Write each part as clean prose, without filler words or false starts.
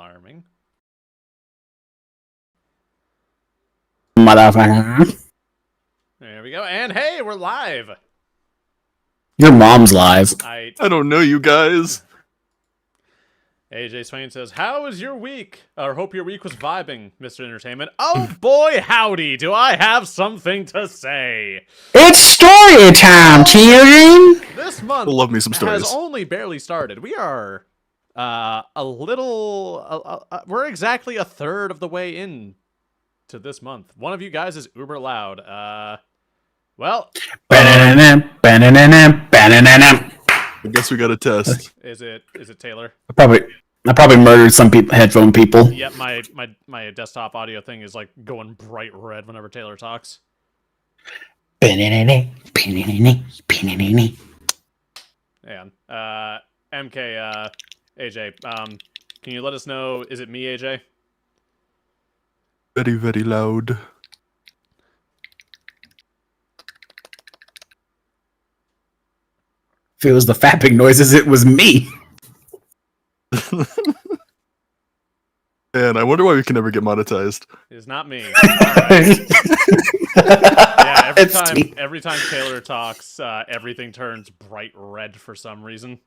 alarming. Motherfucker. There we go. And hey, we're live. Your mom's live. I don't know you guys. AJ Swain says, "How was your week? Or hope your week was vibing, Mr. Entertainment." Oh boy, howdy, do I have something to say. It's story time, children. This month I love me some stories. has only barely started. We are we're exactly a third of the way in to this month. One of you guys is uber loud. Well, I I guess we got a test. is it Taylor? probably murdered some headphone people. Yep, my desktop audio thing is like going bright red whenever Taylor talks. And MK AJ, can you let us know, is it me, AJ? Very, very loud. If it was the fapping noises, it was me. And I wonder why we can never get monetized. It's not me. All right. Yeah, It's every time Taylor talks, everything turns bright red for some reason.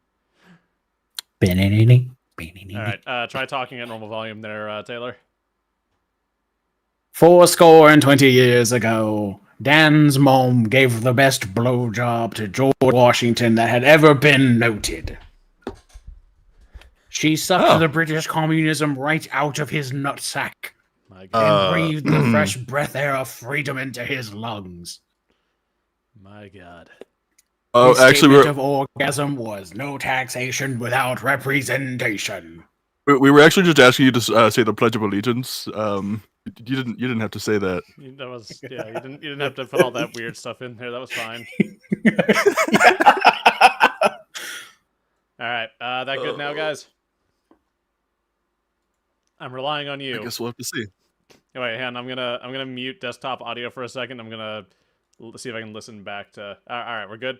All right, try talking at normal volume there, Taylor. 20 years ago, Dan's mom gave the best blowjob to George Washington that had ever been noted. She sucked the British communism right out of his nutsack My God. and breathed the fresh breath air of freedom into his lungs. My God. Oh, His actually, statement of orgasm was no taxation without representation. we were actually just asking you to say the Pledge of Allegiance. You didn't have to say that. That was you didn't have to put all that weird stuff in there. That was fine. All right, that good now, guys? I'm relying on you. I guess we'll have to see. Wait, hang on. I'm gonna mute desktop audio for a second. I'm gonna see if I can listen back to. All right, we're good.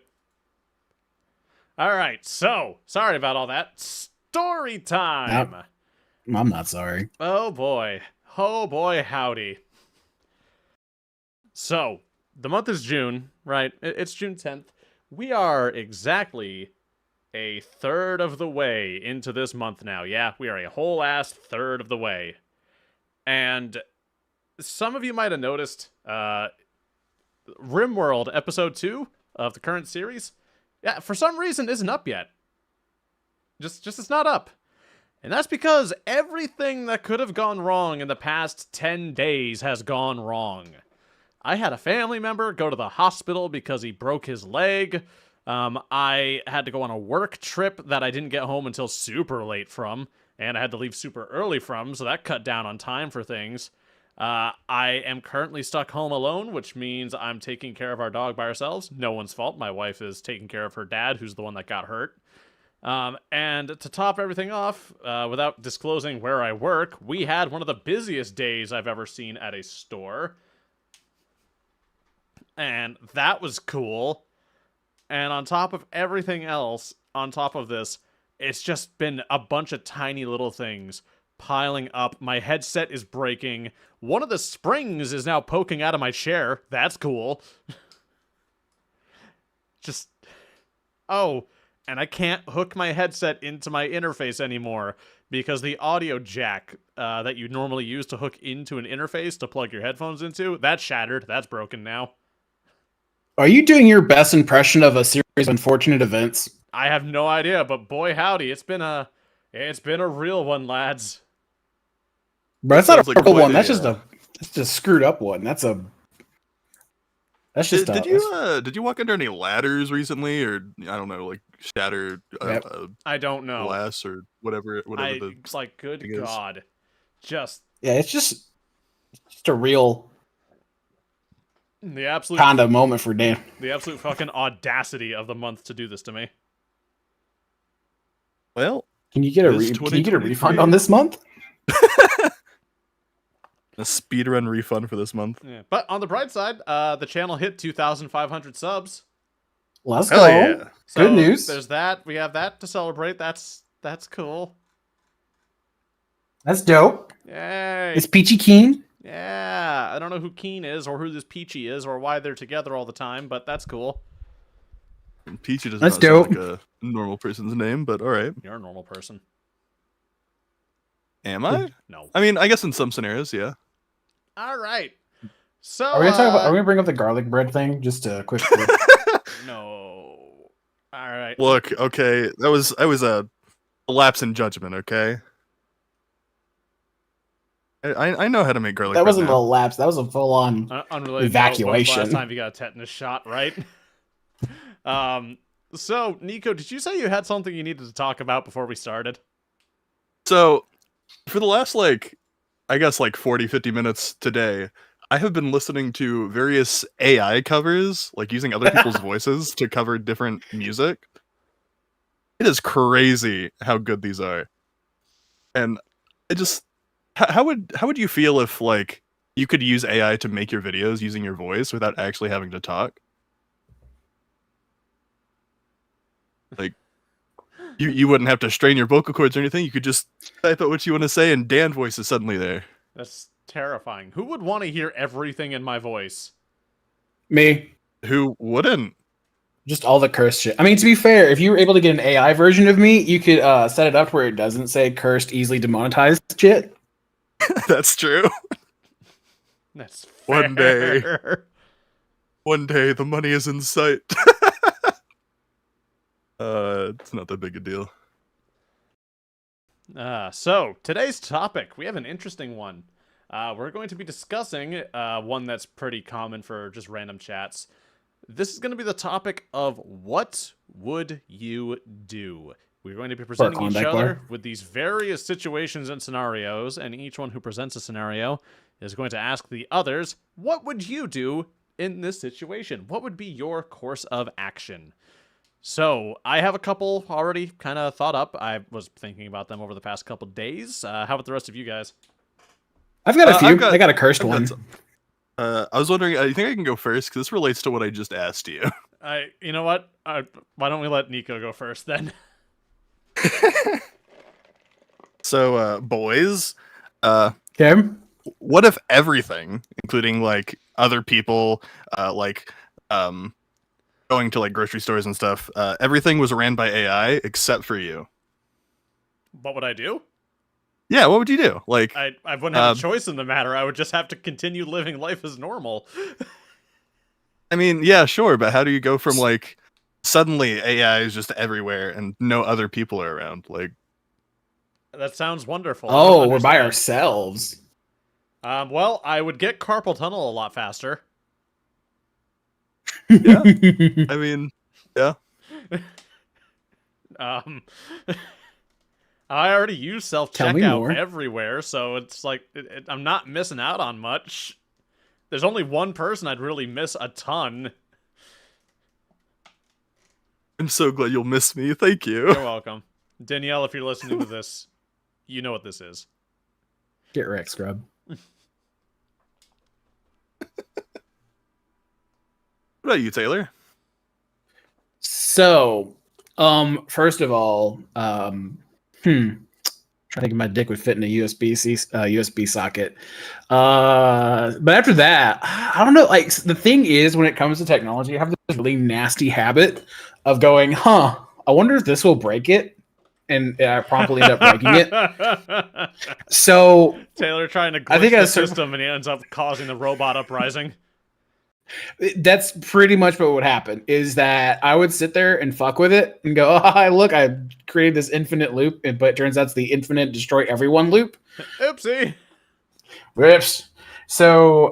All right, so sorry about all that. Story time. I'm not sorry. Oh boy, howdy. So the month is June, right? It's June 10th. We are exactly a third of the way into this month now. Yeah, we are a whole ass third of the way. And some of you might have noticed RimWorld episode 2 of the current series, yeah, for some reason isn't up yet. Just it's not up. And that's because everything that could have gone wrong in the past 10 days has gone wrong. I had a family member go to the hospital because he broke his leg. I had to go on a work trip that I didn't get home until super late from, and I had to leave super early from, so that cut down on time for things. I am currently stuck home alone, which means I'm taking care of our dog by ourselves. No one's fault. My wife is taking care of her dad, who's the one that got hurt. And to top everything off, without disclosing where I work, we had one of the busiest days I've ever seen at a store. And that was cool. And on top of everything else, on top of this, it's just been a bunch of tiny little things piling up. My headset is breaking. One of the springs is now poking out of my chair. That's cool. Oh, and I can't hook my headset into my interface anymore because the audio jack that you normally use to hook into an interface to plug your headphones into, that's shattered. That's broken now. Are you doing your best impression of a series of unfortunate events? I have no idea, but boy howdy, it's been a real one, lads. But that's not a Sounds like real quite one. a, That's just a screwed up one. That's just Did you walk under any ladders recently, or I don't know, like shattered I don't know. glass or whatever the like good thing is. God, just it's just a real the absolute kind of moment for Dan. the absolute fucking audacity of the month to do this to me. Well, Can you get a It's refund on this month? a speedrun refund for this month. Yeah. But on the bright side, the channel hit 2,500 subs. Let's Hell go. yeah. So Good news. There's that. We have that to celebrate. That's cool. That's dope. Yay! It's Peachy Keen. Yeah, I don't know who Keen is or who this Peachy is or why they're together all the time, but that's cool. Peachy does That's not sound dope. like a normal person's name, but all right. You're a normal person. Am I? No. I mean, I guess in some scenarios, yeah. All right. So Are we gonna talk about? Are we gonna bring up the garlic bread thing? Just a quick. No. All right. Look, okay, that was a lapse in judgment. Okay, I know how to make garlic That bread wasn't a now. lapse. That was a full-on. Unrelated. Evacuation. When was the last time you got a tetanus shot, right? So Nico, did you say you had something you needed to talk about before we started? So, for the last, like, I guess, like 40, 50 minutes today, I have been listening to various AI covers, like using other people's voices to cover different music. It is crazy how good these are. And I just, how would you feel if, like, you could use AI to make your videos using your voice without actually having to talk? Like, you wouldn't have to strain your vocal cords or anything. You could just type out what you want to say, and Dan voice is suddenly there. That's terrifying. Who would want to hear everything in my voice? Me. Who wouldn't? Just all the cursed shit. I mean, to be fair, if you were able to get an AI version of me, you could set it up where it doesn't say cursed, easily demonetized shit. That's true. That's One day. fair. One day, the money is in sight. It's not that big a deal. So today's topic, we have an interesting one. We're going to be discussing one that's pretty common for just random chats. This is going to be the topic of what would you do? We're going to be presenting each Klondike other bar. with these various situations and scenarios, and each one who presents a scenario is going to ask the others, what would you do in this situation? What would be your course of action? So, I have a couple already kind of thought up. I was thinking about them over the past couple days. How about the rest of you guys? I've got a few. I've I got a cursed I've got one. some. I was wondering, you think I can go first? Because this relates to what I just asked you. You know what? Why don't we let Nico go first then? So, boys, Okay. what if everything, including, like, other people, going to, like, grocery stores and stuff, everything was ran by AI except for you? What would I do? Yeah, what would you do? Like, I wouldn't have a choice in the matter. I would just have to continue living life as normal. I mean, yeah, sure, but how do you go from, like, suddenly AI is just everywhere and no other people are around? Like, That sounds wonderful. I don't Oh, we're by understand. ourselves. Well, I would get carpal tunnel a lot faster. Yeah. I mean, yeah. Um, I already use Tell me self-checkout more. everywhere, so it's like I'm not missing out on much. There's only one person I'd really miss a ton. I'm so glad you'll miss me. Thank you. You're welcome. Danielle, if you're listening to this, you know what this is. Get wrecked, scrub. What about you, Taylor? So, first of all, trying to think if my dick would fit in a USB socket. But after that, I don't know. Like, the thing is, when it comes to technology, I have this really nasty habit of going, I wonder if this will break it, and I promptly end up breaking it. So Taylor trying to I glitch think the at a certain- system, and he ends up causing the robot uprising. that's pretty much what would happen, is that I would sit there and fuck with it and go, look, I created this infinite loop, but it turns out it's the infinite destroy everyone loop. Oopsie. Rips. So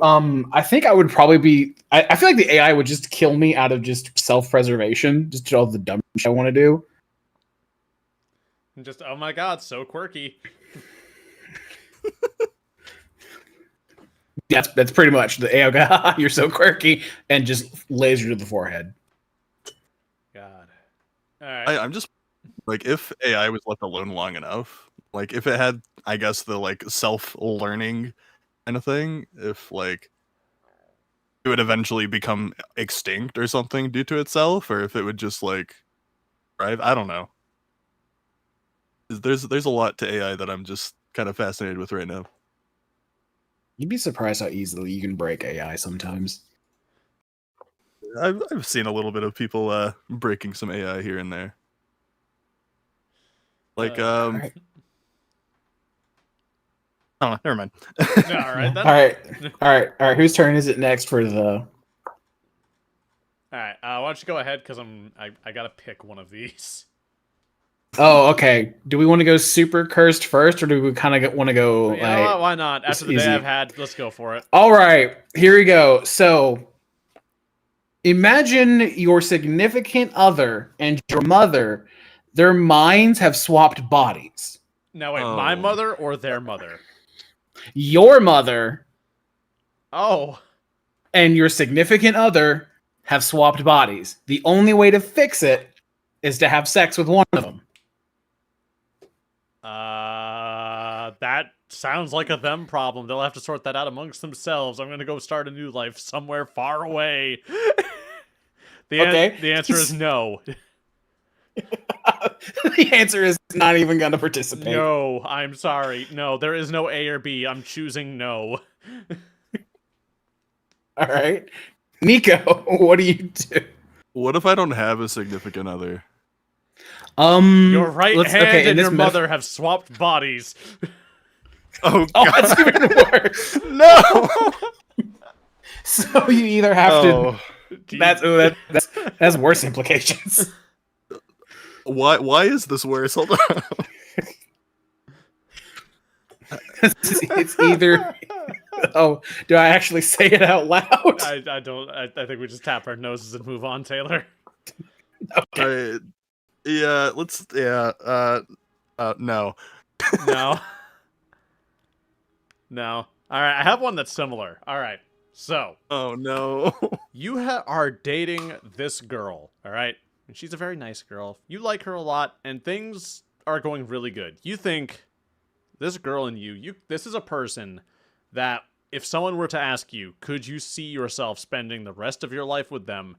I think I would probably be, I feel like the AI would just kill me out of just self-preservation, just to all the dumb shit I want to do. And just, oh my god, so quirky. That's pretty much the AI guy. You're so quirky, and just laser to the forehead. God. Alright. I'm just like, if AI was left alone long enough, like if it had, I guess, the like self-learning kind of thing, if like it would eventually become extinct or something due to itself, or if it would just like thrive, I don't know. There's a lot to AI that I'm just kind of fascinated with right now. You'd be surprised how easily you can break AI sometimes. I've seen a little bit of people breaking some AI here and there. Like Alright. oh, never mind. Yeah, all right then. All right. Whose turn is it next for the? All right. Why don't you go ahead because I gotta pick one of these. Oh, okay. Do we want to go super cursed first, or do we kind of want to go? You know what? Why not? After the day easy. I've had, let's go for it. All right, here we go. So, imagine your significant other and your mother. Their minds have swapped bodies. Now wait, my mother or their mother? Your mother Oh. and your significant other have swapped bodies. The only way to fix it is to have sex with one of them. That sounds like a them problem. They'll have to sort that out amongst themselves. I'm gonna go start a new life somewhere far away. The answer is no. The answer is not even going to participate. No, I'm sorry. No, there is no A or B. I'm choosing no. All right. Nico, what do you do? What if I don't have a significant other? Your right hand and this your mother have swapped bodies. Oh, Oh, God. that's even worse. No! So you either have to. Jeez. That's worse implications. Why is this worse? Hold on. It's either. Oh, do I actually say it out loud? I don't. I think we just tap our noses and move on, Taylor. Okay. Yeah, let's. Yeah. No. No. No. All right, I have one that's similar. All right, so Oh no. you are dating this girl. All right, and she's a very nice girl. You like her a lot, and things are going really good. You think this girl and you. This is a person that if someone were to ask you, could you see yourself spending the rest of your life with them,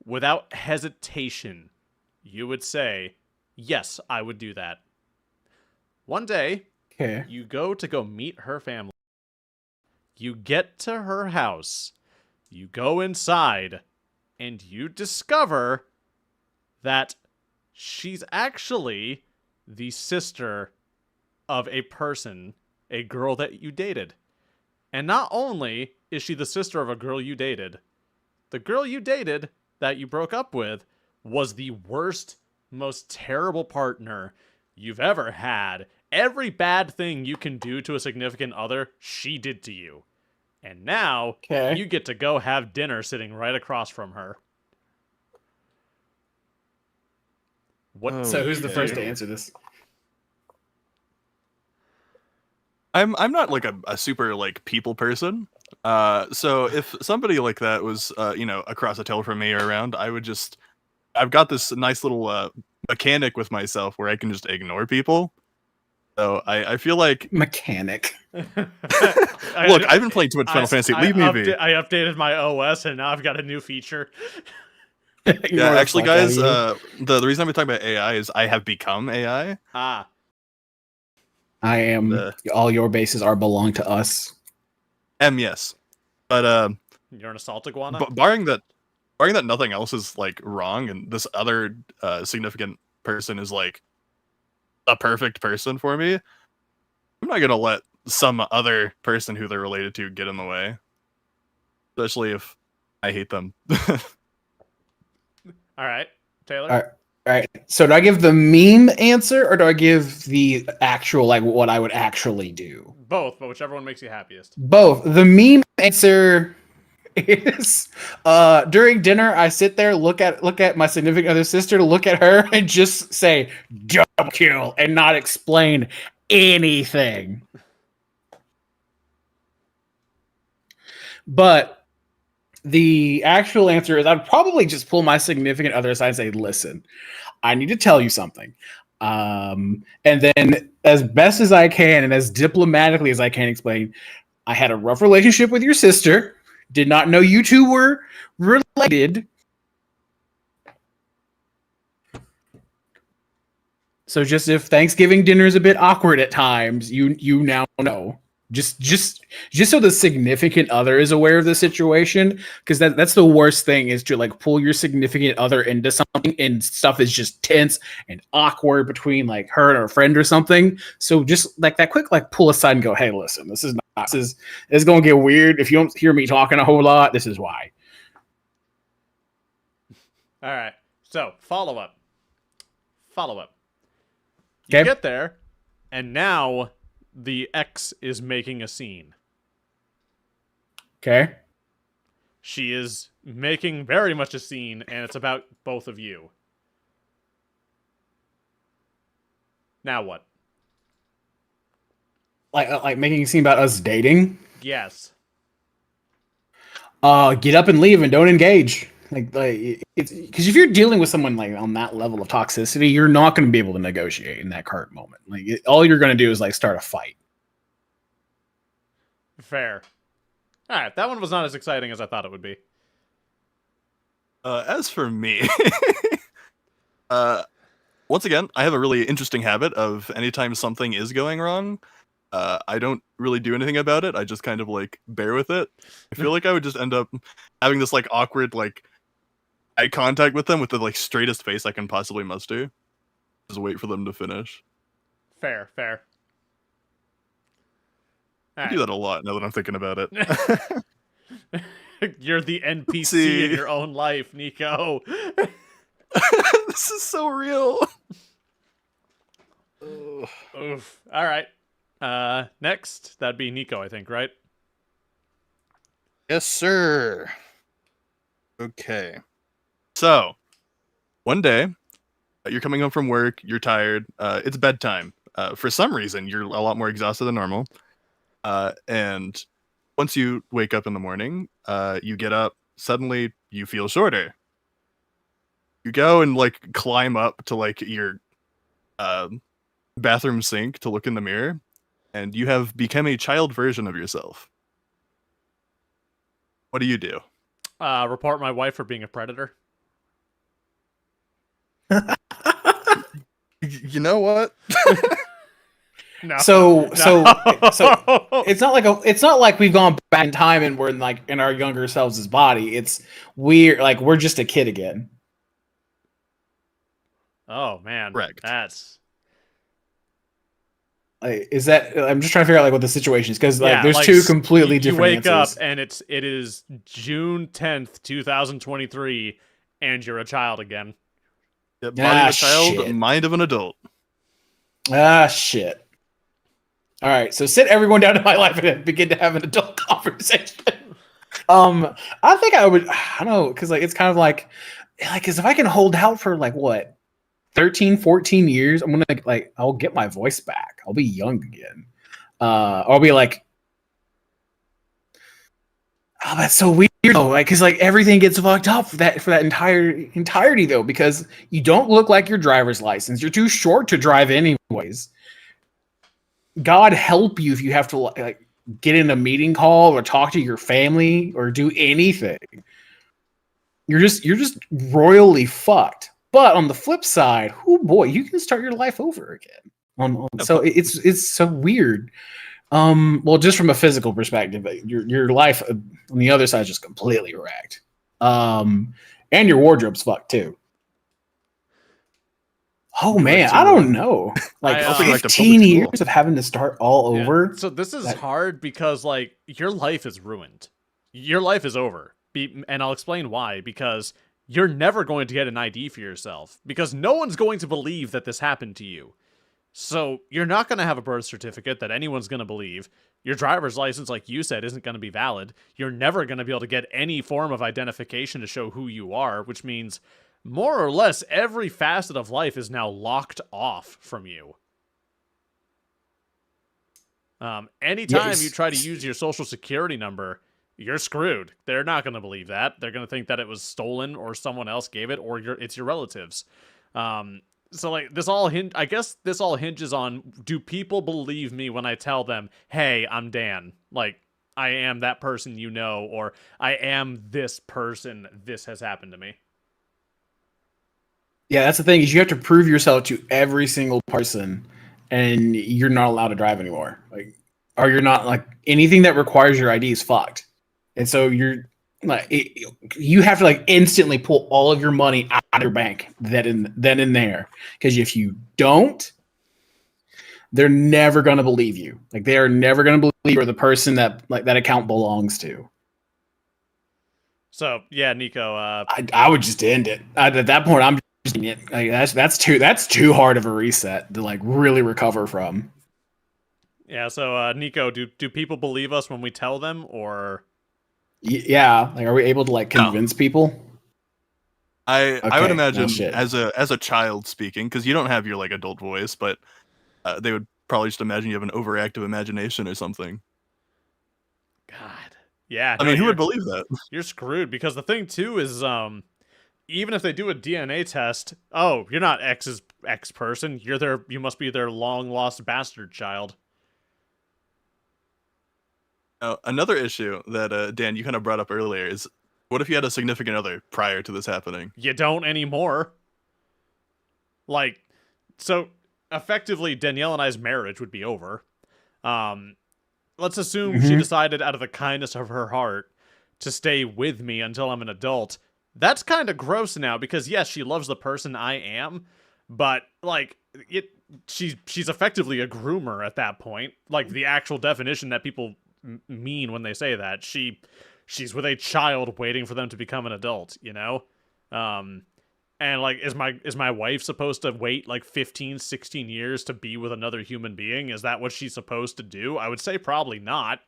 without hesitation, you would say, yes, I would do that. One day, Okay. you go meet her family. You get to her house. You go inside, and you discover that she's actually the sister of a person, a girl that you dated. And not only is she the sister of a girl you dated, the girl you dated that you broke up with was the worst, most terrible partner you've ever had. Every bad thing you can do to a significant other, she did to you. And now, you get to go have dinner sitting right across from her. What? So who's do the you first do? to answer this? I'm not like a super like people person. So if somebody like that was across the table from me or around, I've got this nice little mechanic with myself where I can just ignore people. So I feel like Mechanic. look, I've been playing too much Final Fantasy. Leave me be. I updated my OS and now I've got a new feature. Yeah, actually, guys, the reason I've been talking about AI is I have become AI. Ah. I am. All your bases are belong to us. Yes, but You're an assault iguana? barring that nothing else is like wrong, and this other significant person is like a perfect person for me, I'm not gonna let some other person who they're related to get in the way, especially if I hate them. All right, Taylor. All right. So do I give the meme answer or do I give the actual, like, what I would actually do? Both, but whichever one makes you happiest. Both. The meme answer is during dinner I sit there, look at my significant other sister, look at her and just say double kill and not explain anything. But the actual answer is I'd probably just pull my significant other aside and say, listen, I need to tell you something. And then as best as I can and as diplomatically as I can explain, I had a rough relationship with your sister, did not know you two were related. So just if Thanksgiving dinner is a bit awkward at times, you now know. Just so the significant other is aware of the situation, because that's the worst thing is to like pull your significant other into something and stuff is just tense and awkward between like her and her friend or something. So just like that quick like pull aside and go, hey, listen, this is gonna get weird. If you don't hear me talking a whole lot, this is why. All right. So follow up. You Okay. get there, and now the ex is making a scene. Okay. She is making very much a scene, and it's about both of you. Now what? Like making a scene about us dating. Yes. Get up and leave and don't engage. Like it's because if you're dealing with someone like on that level of toxicity, you're not going to be able to negotiate in that current moment. Like all you're going to do is like start a fight. Fair. All right. That one was not as exciting as I thought it would be. As for me, once again, I have a really interesting habit of anytime something is going wrong, I don't really do anything about it. I just kind of like bear with it. I feel like I would just end up having this like awkward like eye contact with them with the like straightest face I can possibly muster. Just wait for them to finish. Fair. I do that a lot now that I'm thinking about it. You're the NPC See. in your own life, Nico. This is so real. Oof. All right. Next, that'd be Nico, I think, right? Yes, sir. Okay. So, one day, you're coming home from work, you're tired, it's bedtime. For some reason, you're a lot more exhausted than normal. And once you wake up in the morning, you get up, suddenly you feel shorter. You go and like climb up to like your bathroom sink to look in the mirror, and you have become a child version of yourself. What do you do? Report my wife for being a predator. You know what? No. So No. it's not like we've gone back in time and we're in our younger selves' body. It's we're just a kid again. Oh man, Correct. That's Is that I'm just trying to figure out like what the situation is because Yeah, there's like, two completely you different wake answers. up and it is June 10th, 2023, and you're a child again. Yeah, body of a child, shit. mind of an adult. Shit. All right, so sit everyone down in my life and begin to have an adult conversation. I think I would. I don't know because it's kind of like because if I can hold out for what 13, 14 years, I'm gonna I'll get my voice back. I'll be young again. I'll be like, oh, that's so weird though. Because everything gets fucked up for that entirety though, because you don't look like your driver's license. You're too short to drive anyways. God help you if you have to get in a meeting call or talk to your family or do anything. You're just royally fucked. But on the flip side, oh boy, you can start your life over again. So it's so weird. Well, just from a physical perspective, your life on the other side is just completely wrecked. And your wardrobe's fucked too. Oh man, I don't know. I 15 years of having to start all over. So this is hard because your life is ruined. Your life is over. And I'll explain why. Because you're never going to get an ID for yourself. Because no one's going to believe that this happened to you. So you're not going to have a birth certificate that anyone's going to believe. Your driver's license, like you said, isn't going to be valid. You're never going to be able to get any form of identification to show who you are, which means more or less every facet of life is now locked off from you. Anytime you try to use your social security number, you're screwed. They're not going to believe that. They're going to think that it was stolen or someone else gave it or it's your relatives. So this all hinges on, do people believe me when I tell them, hey, I'm Dan? I am that person or I am this person, this has happened to me. Yeah, that's the thing is you have to prove yourself to every single person, and you're not allowed to drive anymore. Like, or you're not like anything that requires your ID is fucked. And so you're like, you have to like instantly pull all of your money out of your bank then and there, because if you don't, they're never going to believe you. Like they are never going to believe you're the person that like that account belongs to. So yeah, Nico. I would just end it at that point. I'm just like that's too hard of a reset to like really recover from. Yeah. So Nico, do people believe us when we tell them, or? Yeah, like are we able to like convince people? I would Okay, imagine well, shit. as a child speaking, because you don't have your like adult voice, but they would probably just imagine you have an overactive imagination or something. God. Yeah. I no, mean, who you're- would believe that? You're screwed because the thing too is even if they do a DNA test, oh, you're not X's X person. You must be their long lost bastard child. Another issue that Dan, you kind of brought up earlier is, what if you had a significant other prior to this happening? You don't anymore. Like, so effectively Danielle and I's marriage would be over. Let's assume she decided out of the kindness of her heart to stay with me until I'm an adult. That's kind of gross now because yes, she loves the person I am, but like she's effectively a groomer at that point. Like the actual definition that people mean when they say that. She's with a child waiting for them to become an adult, you know? And like is my wife supposed to wait like 15, 16 years to be with another human being? Is that what she's supposed to do? I would say probably not.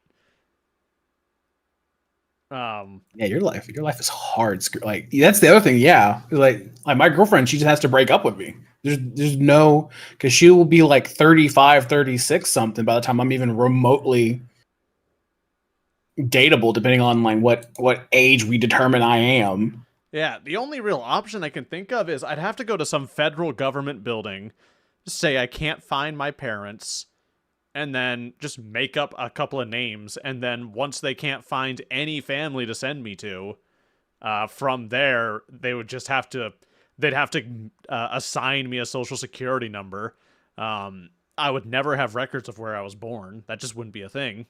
Yeah, your life is hard. Like that's the other thing. Yeah, like my girlfriend, she just has to break up with me. There's no, because she will be like 35, 36 something by the time I'm even remotely dateable, depending on like what age we determine I am. Yeah, the only real option I can think of is I'd have to go to some federal government building, say I can't find my parents, and then just make up a couple of names, and then once they can't find any family to send me to, from there they would just have to assign me a social security number. I would never have records of where I was born. That just wouldn't be a thing.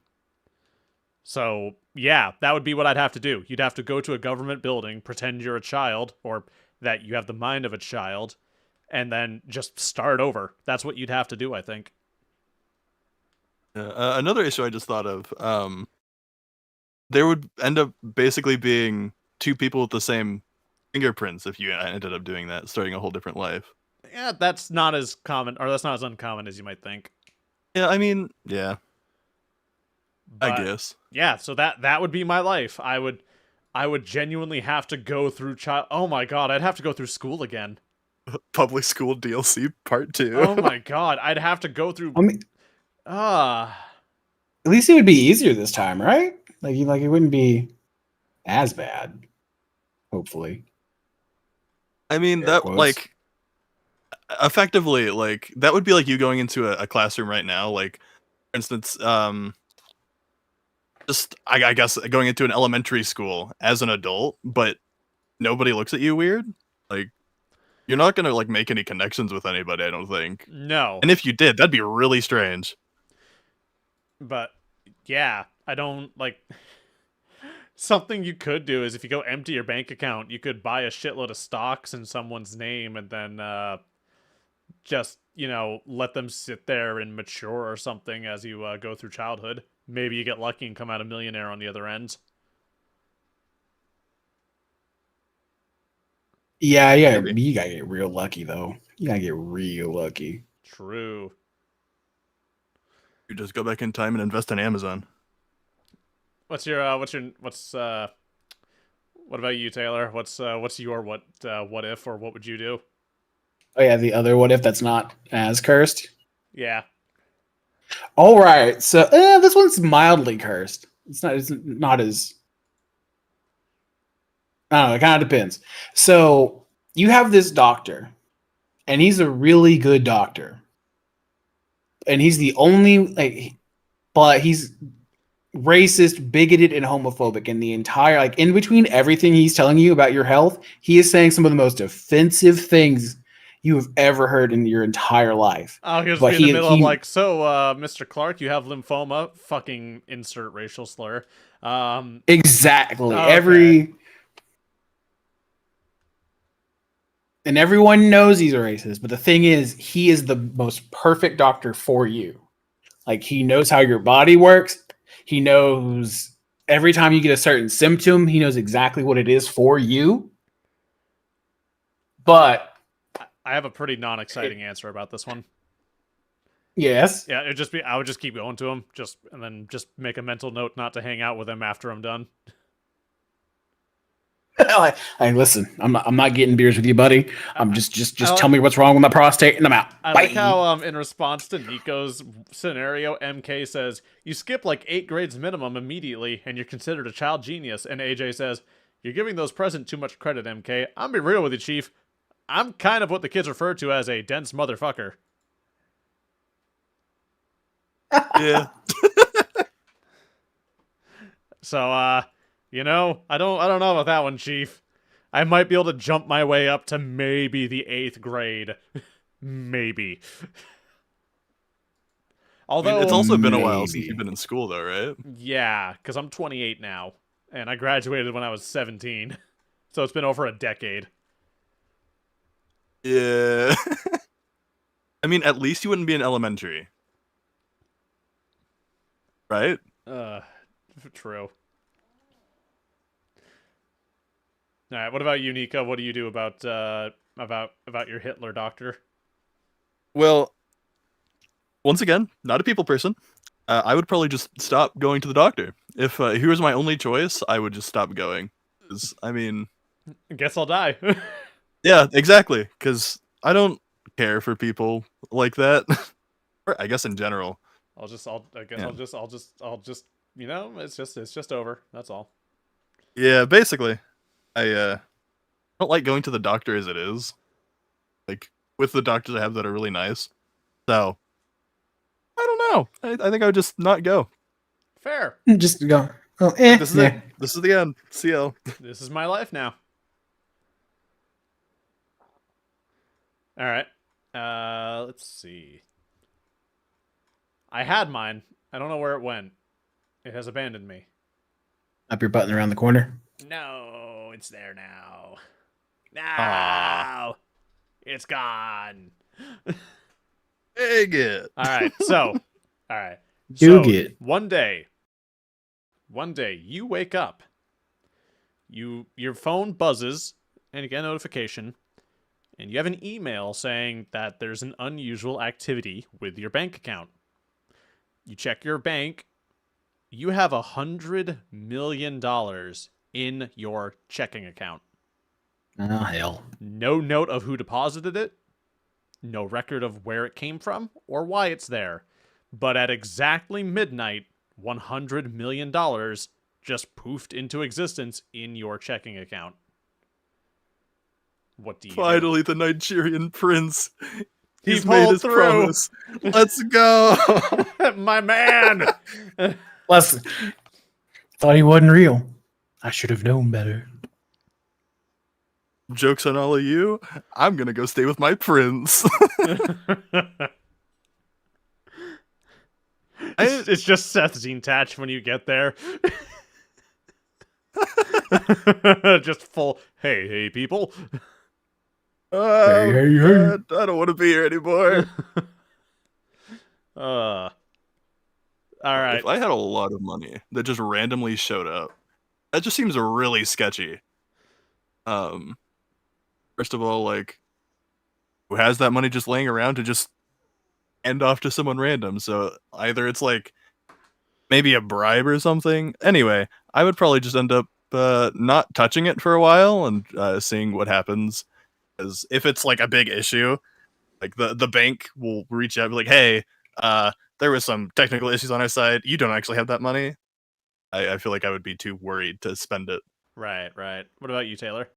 So, yeah, that would be what I'd have to do. You'd have to go to a government building, pretend you're a child, or that you have the mind of a child, and then just start over. That's what you'd have to do, I think. Another issue I just thought of, there would end up basically being two people with the same fingerprints if you ended up doing that, starting a whole different life. Yeah, that's not as common, or that's not as uncommon as you might think. Yeah, I mean, yeah, But, I guess. Yeah, so that would be my life. I would genuinely have to go through Oh my god, I'd have to go through school again. Public School DLC Part 2. Oh my god, I'd have to go through. I mean, Ah. at least it would be easier this time, right? Like it wouldn't be as bad. Hopefully. I mean, Air that quotes. like effectively, like that would be like you going into a classroom right now, like for instance, just I guess going into an elementary school as an adult, but nobody looks at you weird. Like you're not gonna like make any connections with anybody, I don't think. No. And if you did, that'd be really strange. But yeah, I don't like. Something you could do is if you go empty your bank account, you could buy a shitload of stocks in someone's name and then just, let them sit there and mature or something as you go through childhood. Maybe you get lucky and come out a millionaire on the other end. Yeah, Maybe. you gotta get real lucky though. You gotta get real lucky. True. You just go back in time and invest in Amazon. What about you, Taylor? What's your what if, or what would you do? Oh yeah, the other what if that's not as cursed? Yeah. All right, so this one's mildly cursed. It's not as. I don't know. It kind of depends. So you have this doctor, and he's a really good doctor, and he's the only but he's racist, bigoted, and homophobic in the entire, like, in between everything he's telling you about your health, he is saying some of the most offensive things you have ever heard in your entire life. Oh, he was But in the middle of he like, so, Mr. Clark, you have lymphoma. Fucking insert racial slur. exactly Okay. and everyone knows he's a racist. But the thing is, he is the most perfect doctor for you. Like, he knows how your body works. He knows every time you get a certain symptom, he knows exactly what it is for you. But I have a pretty non-exciting answer about this one. yes, Yeah, I would just keep going to him, and then just make a mental note not to hang out with him after I'm done. hey, listen, I'm not getting beers with you, buddy. I'm just tell me what's wrong with my prostate, and I'm out. I Bye. like how, in response to Nico's scenario, MK says, you skip like 8 grades minimum immediately, and you're considered a child genius, and AJ says, you're giving those present too much credit, MK. I'm be real with you, Chief. I'm kind of what the kids refer to as a dense motherfucker. Yeah. So, you know, I don't know about that one, Chief. I might be able to jump my way up to maybe the 8th grade. Maybe. Although it's also been a while since you've been in school, though, right? Yeah, because I'm 28 now, and I graduated when I was 17, so it's been over a decade. Yeah. I mean, at least you wouldn't be in elementary. Right? True. All right, what about you, Nico? What do you do about your Hitler doctor? Well, once again, not a people person. I would probably just stop going to the doctor. If he was my only choice, I would just stop going. 'Cause, I mean, Guess I'll die. yeah, exactly. Because I don't care for people like that. Or I guess in general. I'll just, you know, it's just over. That's all. Yeah, basically. I don't like going to the doctor as it is. Like, with the doctors I have that are really nice. So, I don't know. I think I would just not go. Fair. Just go. Oh, This is it. This is the end. CL. This is my life now. All right. Let's see. I had mine. I don't know where it went. It has abandoned me. Up your button around the corner. No, it's there now. No, it's gone. Dang it. All right. So, one day you wake up. Your phone buzzes and you get a notification, and you have an email saying that there's an unusual activity with your bank account. You check your bank. You have $100 million in your checking account. Oh, hell. No note of who deposited it. No record of where it came from or why it's there. But at exactly midnight, $100 million just poofed into existence in your checking account. What do you Finally, the Nigerian prince. He He's made pulled his through. promise. Let's go. My man! Plus, thought he wasn't real. I should have known better. Joke's on all of you. I'm going to go stay with my prince. It's just Seth Zintatch when you get there. Just full, hey, people. Oh, Hey. God, I don't want to be here anymore. All right. If I had a lot of money that just randomly showed up, that just seems really sketchy. First of all, like, who has that money just laying around to just end off to someone random? So either it's like maybe a bribe or something. Anyway, I would probably just end up not touching it for a while and seeing what happens. Because if it's like a big issue, like the bank will reach out and be like, hey, there was some technical issues on our side. You don't actually have that money. I feel like I would be too worried to spend it. Right. What about you, Taylor?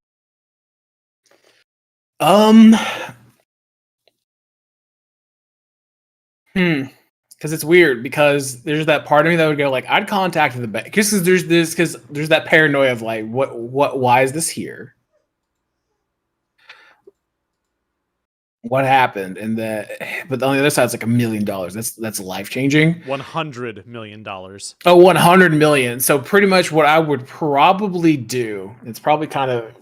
because it's weird because there's that part of me that would go like I'd contact the bank because there's that paranoia of like why is this here? What happened? And but on the other side it's like $1 million. That's life changing. $100 million. Oh, 100 million. So pretty much what I would probably do, it's probably kind of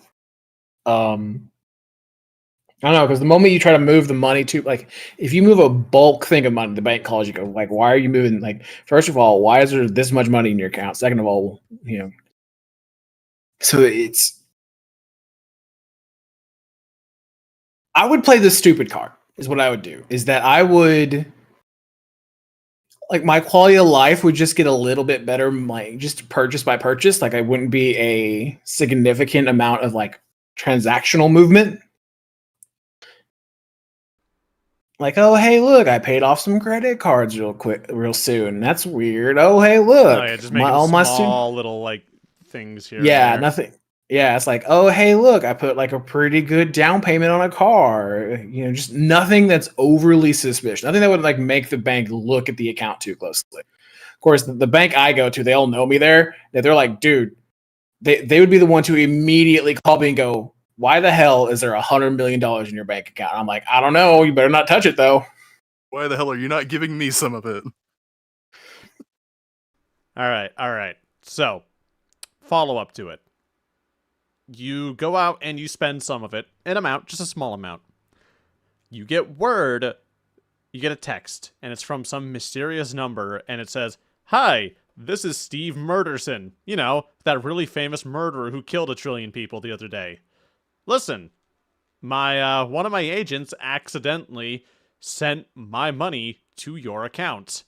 I don't know, because the moment you try to move the money to, like, if you move a bulk thing of money, the bank calls you, go, like, why are you moving? Like, first of all, why is there this much money in your account? Second of all, so I would play the stupid card, is what I would do, is that I would, like, my quality of life would just get a little bit better, like, just purchase by purchase. Like, I wouldn't be a significant amount of, like, transactional movement. Like, oh, hey, look, I paid off some credit cards real soon. That's weird. Oh, hey, look. Oh, yeah, just making small little, like, things here. Yeah, nothing. Yeah, it's like, oh, hey, look, I put, like, a pretty good down payment on a car. Just nothing that's overly suspicious. Nothing that would, like, make the bank look at the account too closely. Of course, the bank I go to, they all know me there. They're like, dude, they would be the one to immediately call me and go, why the hell is there $100 million in your bank account? I'm like, I don't know. You better not touch it, though. Why the hell are you not giving me some of it? All right. So, follow up to it. You go out and you spend some of it, an amount, just a small amount. You get word, you get a text, and it's from some mysterious number, and it says, hi, this is Steve Murderson. That really famous murderer who killed 1 trillion people the other day. Listen, one of my agents accidentally sent my money to your account.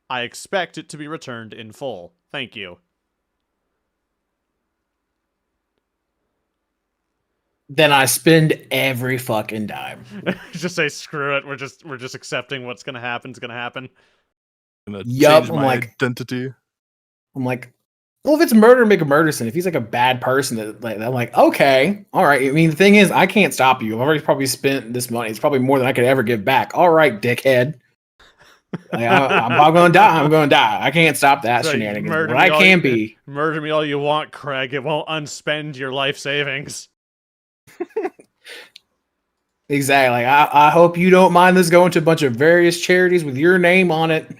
I expect it to be returned in full. Thank you. Then I spend every fucking dime. Just say screw it. We're just accepting what's gonna happen. It's gonna happen. Change my identity. I'm like, well, if it's murder, make a Murderson. If he's like a bad person, I'm like, okay, all right. I mean, the thing is, I can't stop you. I've already probably spent this money. It's probably more than I could ever give back. All right, dickhead. I'm gonna die. I'm gonna die. I can't stop that shenanigans. But I can be. Murder me all you want, Craig. It won't unspend your life savings. Exactly. I hope you don't mind this going to a bunch of various charities with your name on it.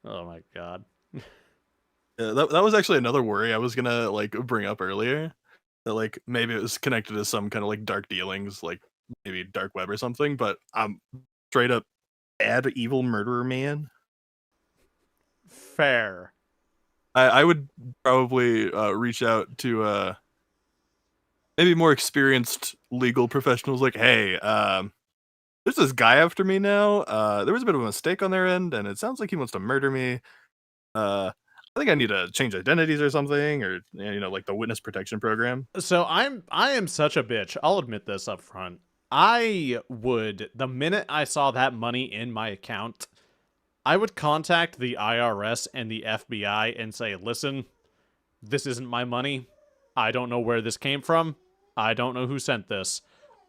Oh my god. Yeah, that was actually another worry I was gonna bring up earlier. That maybe it was connected to some kind of dark dealings, like maybe dark web or something. But I'm straight up bad evil murderer man. Fair. I would probably reach out to maybe more experienced legal professionals. Like, hey, there's this guy after me now. There was a bit of a mistake on their end, and it sounds like he wants to murder me. I think I need to change identities or something, or like the witness protection program. So I am such a bitch. I'll admit this up front. I would, the minute I saw that money in my account, I would contact the IRS and the FBI and say, listen, this isn't my money. I don't know where this came from. I don't know who sent this.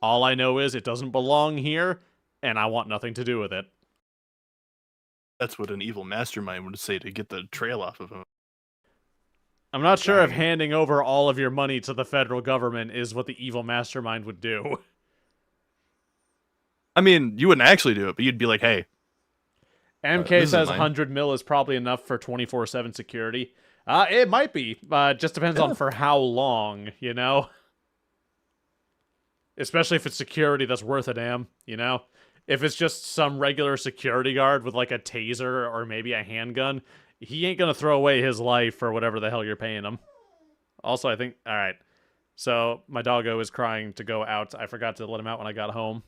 All I know is it doesn't belong here, and I want nothing to do with it. That's what an evil mastermind would say to get the trail off of him. I'm not sure if handing over all of your money to the federal government is what the evil mastermind would do. I mean, you wouldn't actually do it, but you'd be like, hey. MK says 100 mil is probably enough for 24/7 security. It might be. Just depends on for how long, Especially if it's security that's worth a damn, If it's just some regular security guard with like a taser or maybe a handgun, he ain't gonna throw away his life for whatever the hell you're paying him. Also, I think, alright. So, my doggo is crying to go out. I forgot to let him out when I got home.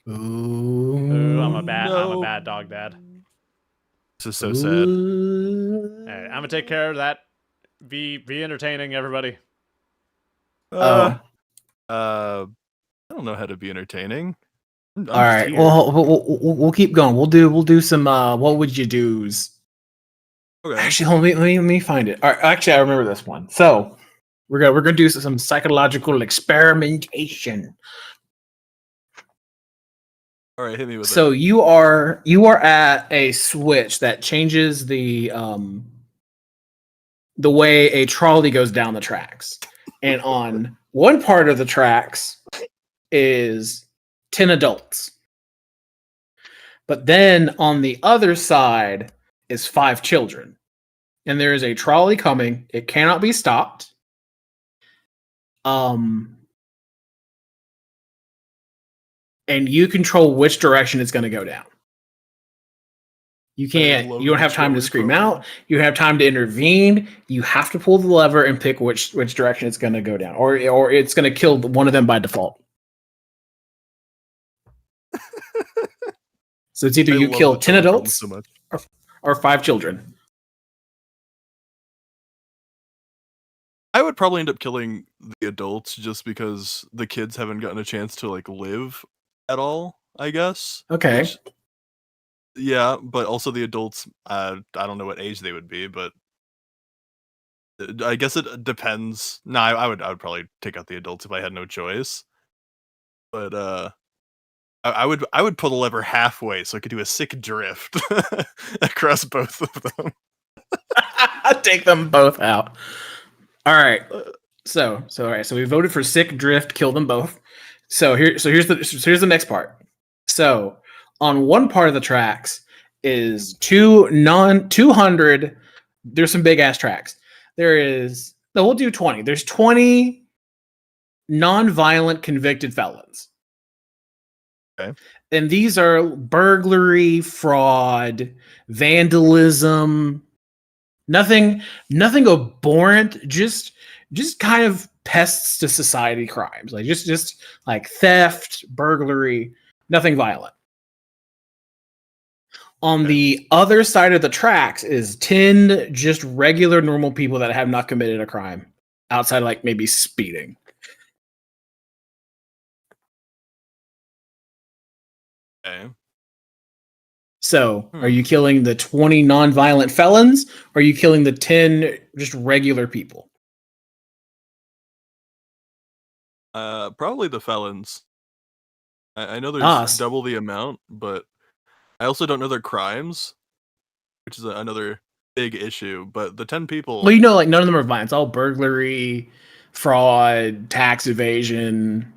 Ooh, I'm a bad dog dad. This is so sad. Alright, I'm gonna take care of that. Be entertaining, everybody. I don't know how to be entertaining. All right. Well, we'll keep going. We'll do some what would you do's. Okay. Actually, let me find it. All right, actually, I remember this one. So we're gonna do some psychological experimentation. All right, hit me with it. So you are at a switch that changes the way a trolley goes down the tracks. And on one part of the tracks is 10 adults. But then on the other side is 5 children. And there is a trolley coming. It cannot be stopped. And you control which direction it's going to go down. You love don't have the time to trolley scream program. out. You have time to intervene. You have to pull the lever and pick which direction it's going to go down, or it's going to kill one of them by default. So it's either I you love kill the 10 trolley program adults so much. or 5 children. I would probably end up killing the adults just because the kids haven't gotten a chance to like live at all, I guess. Okay. Which- yeah, but also the adults, I don't know what age they would be, but I guess it depends. No, I would probably take out the adults if I had no choice. But I would pull the lever halfway so I could do a sick drift across both of them. Take them both out. All right. So all right. So we voted for sick drift, kill them both. Here's the next part. So on one part of the tracks is 200. There's some big ass tracks. We'll do 20. There's 20 non-violent convicted felons. Okay. And these are burglary, fraud, vandalism, nothing abhorrent, just kind of pests to society crimes. Like just like theft, burglary, nothing violent. On the other side of the tracks is 10 just regular normal people that have not committed a crime outside like maybe speeding. Okay. So, are you killing the 20 non-violent felons, or are you killing the 10 just regular people? Probably the felons. I know there's Ah, s- double the amount, but I also don't know their crimes, which is another big issue. But the 10 people, Well, you know, like none of them are violent. It's all burglary, fraud, tax evasion.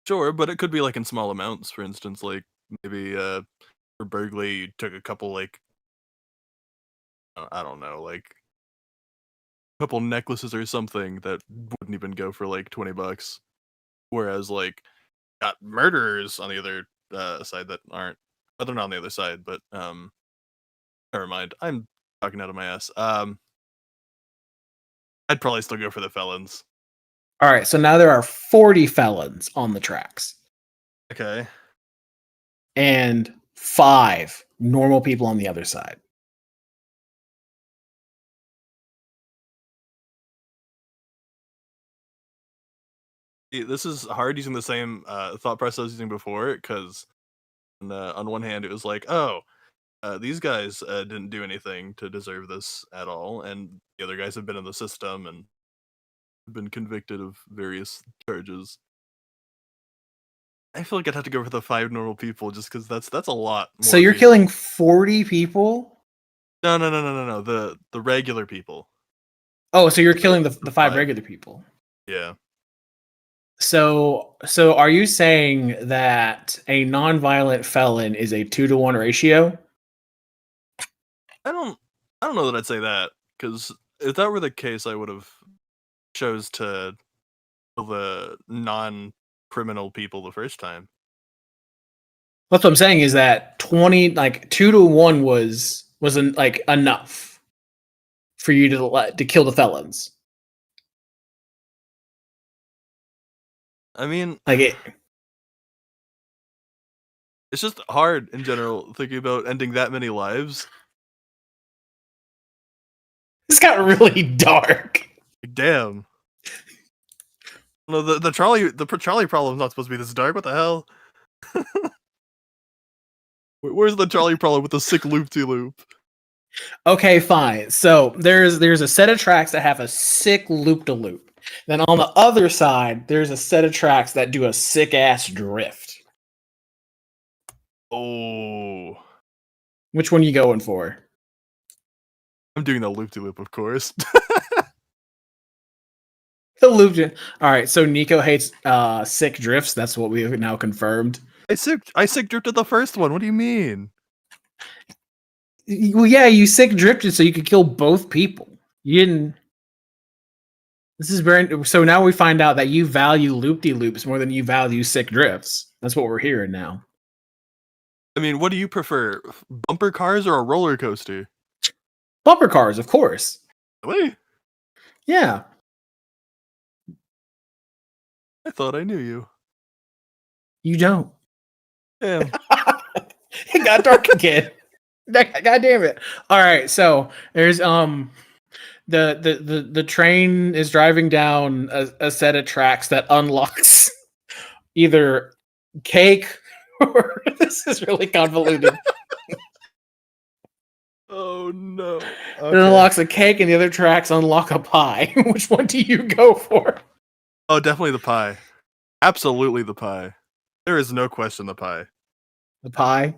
sure, but it could be like in small amounts. For instance, like maybe for burglary, you took a couple like I don't know, like a couple necklaces or something that wouldn't even go for like $20. Whereas like got murderers on the other side that aren't. Well, they're not on the other side, but never mind. I'm talking out of my ass. I'd probably still go for the felons. All right, so now there are 40 felons on the tracks Okay. and 5 normal people on the other side. This is hard using the same thought process I was using before, because on one hand it was like, oh, these guys didn't do anything to deserve this at all, and the other guys have been in the system and been convicted of various charges. I feel like I'd have to go for the 5 normal people just because that's a lot. So more you're people. killing 40 people? No. The regular people. Oh, so you're killing the 5 5. regular people. Yeah. So are you saying that a non-violent felon is a 2-to-1 ratio? I don't know that I'd say that, because if that were the case, I would have chose to kill the non-criminal people the first time. That's what I'm saying is that 20, like 2-to-1 was like enough for you to kill the felons. I mean, Like it. it's just hard in general thinking about ending that many lives. This got really dark. Like, damn. No, the trolley problem's not supposed to be this dark. What the hell? Where's the trolley problem with the sick loop-de-loop? Okay, fine. So there's a set of tracks that have a sick loop-to-loop. Then on the other side, there's a set of tracks that do a sick ass drift. Oh, Which one you going for? I'm doing the loop-de-loop, of course. The loop. All right, so Nico hates sick drifts. That's what we have now confirmed. I sick drifted the first one. What do you mean? Well, yeah, you sick drifted so you could kill both people. You didn't. This is very. So now we find out that you value loop-de-loops more than you value sick drifts. That's what we're hearing now. I mean, what do you prefer? Bumper cars or a roller coaster? Bumper cars, of course. Really? Yeah. I thought I knew you. You don't. Damn. It got dark again. God damn it. All right, so there's the train is driving down a set of tracks that unlocks either cake or this is really convoluted. Oh no. It unlocks a cake and the other tracks unlock a pie. Which one do you go for? Oh, definitely the pie. Absolutely the pie. There is no question the pie. The pie?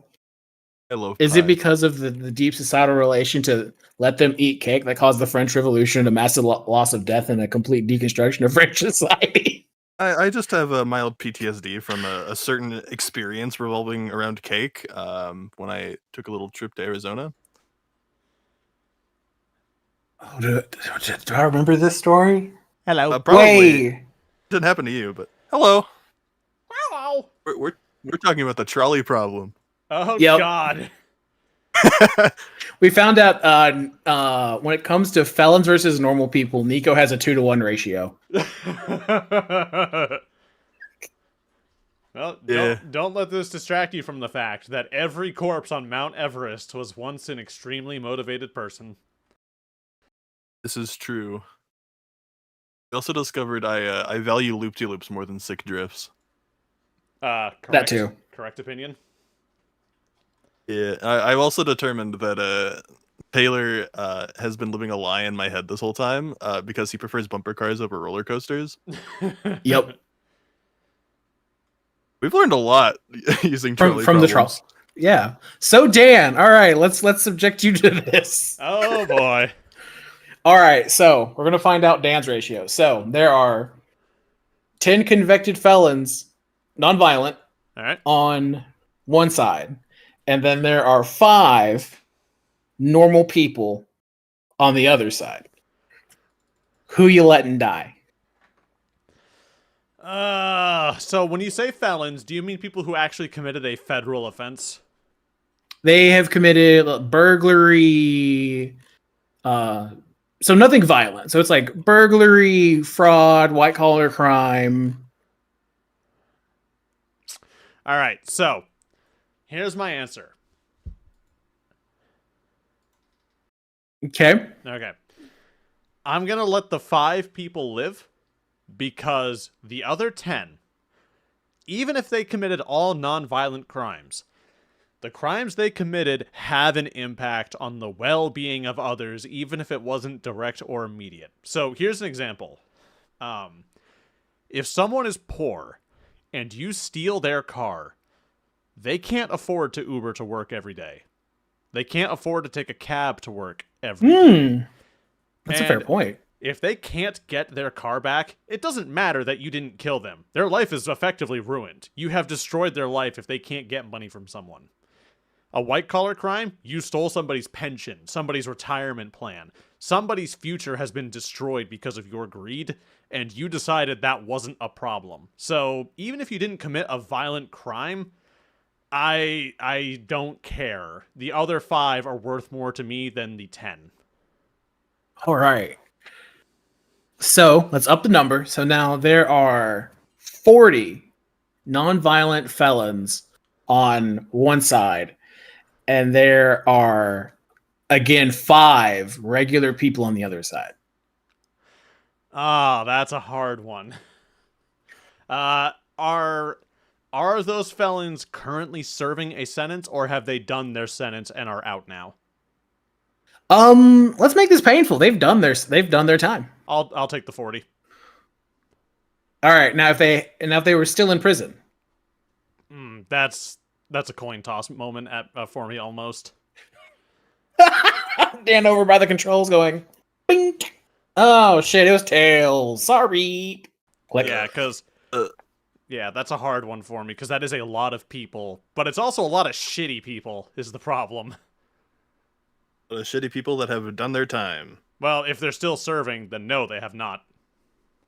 I love Is pie. it because of the deep societal relation to let them eat cake that caused the French Revolution, a massive loss of death, and a complete deconstruction of French society? I just have a mild PTSD from a certain experience revolving around cake when I took a little trip to Arizona. Oh, do I remember this story? Hello. Probably Wait. didn't happen to you, but hello. Hello. We're talking about the trolley problem. Oh, Yep. God. We found out when it comes to felons versus normal people, Nico has a 2-to-1 ratio. Well, Yeah. don't let this distract you from the fact that every corpse on Mount Everest was once an extremely motivated person. This is true. We also discovered I value loop-de-loops more than sick drifts. Correct. That too. Correct opinion. Yeah, I've also determined that Taylor has been living a lie in my head this whole time because he prefers bumper cars over roller coasters. Yep. We've learned a lot using trolley From the problems. troll. Yeah. So Dan, all right, let's subject you to this. Oh, boy. All right, so we're gonna find out Dan's ratio. So there are 10 convicted felons, nonviolent, All right. on one side, and then there are 5 normal people on the other side. Who you letting die? So when you say felons, do you mean people who actually committed a federal offense? They have committed burglary, so nothing violent. So it's like burglary, fraud, white collar crime. All right, so here's my answer. Okay. Okay. I'm going to let the 5 people live because the other 10, even if they committed all non-violent crimes, the crimes they committed have an impact on the well-being of others, even if it wasn't direct or immediate. So here's an example. If someone is poor and you steal their car, they can't afford to Uber to work every day. They can't afford to take a cab to work every day. That's a fair And point. if they can't get their car back, it doesn't matter that you didn't kill them. Their life is effectively ruined. You have destroyed their life if they can't get money from someone. A white-collar crime, you stole somebody's pension, somebody's retirement plan. Somebody's future has been destroyed because of your greed, and you decided that wasn't a problem. So, even if you didn't commit a violent crime, I don't care. The other 5 are worth more to me than the 10. All right. So let's up the number. So now there are 40 nonviolent felons on one side, and there are, again, 5 regular people on the other side. Ah, that's a hard one. Are those felons currently serving a sentence, or have they done their sentence and are out now? Let's make this painful. They've done their time. I'll take the 40. All right. Now if they were still in prison. That's That's a coin toss moment for me almost. Dan over by the controls going, bink. Oh shit, it was tails. Sorry. Click. Yeah, because Uh, yeah, that's a hard one for me because that is a lot of people, but it's also a lot of shitty people is the problem. the shitty people that have done their time. Well, if they're still serving, then no, they have not.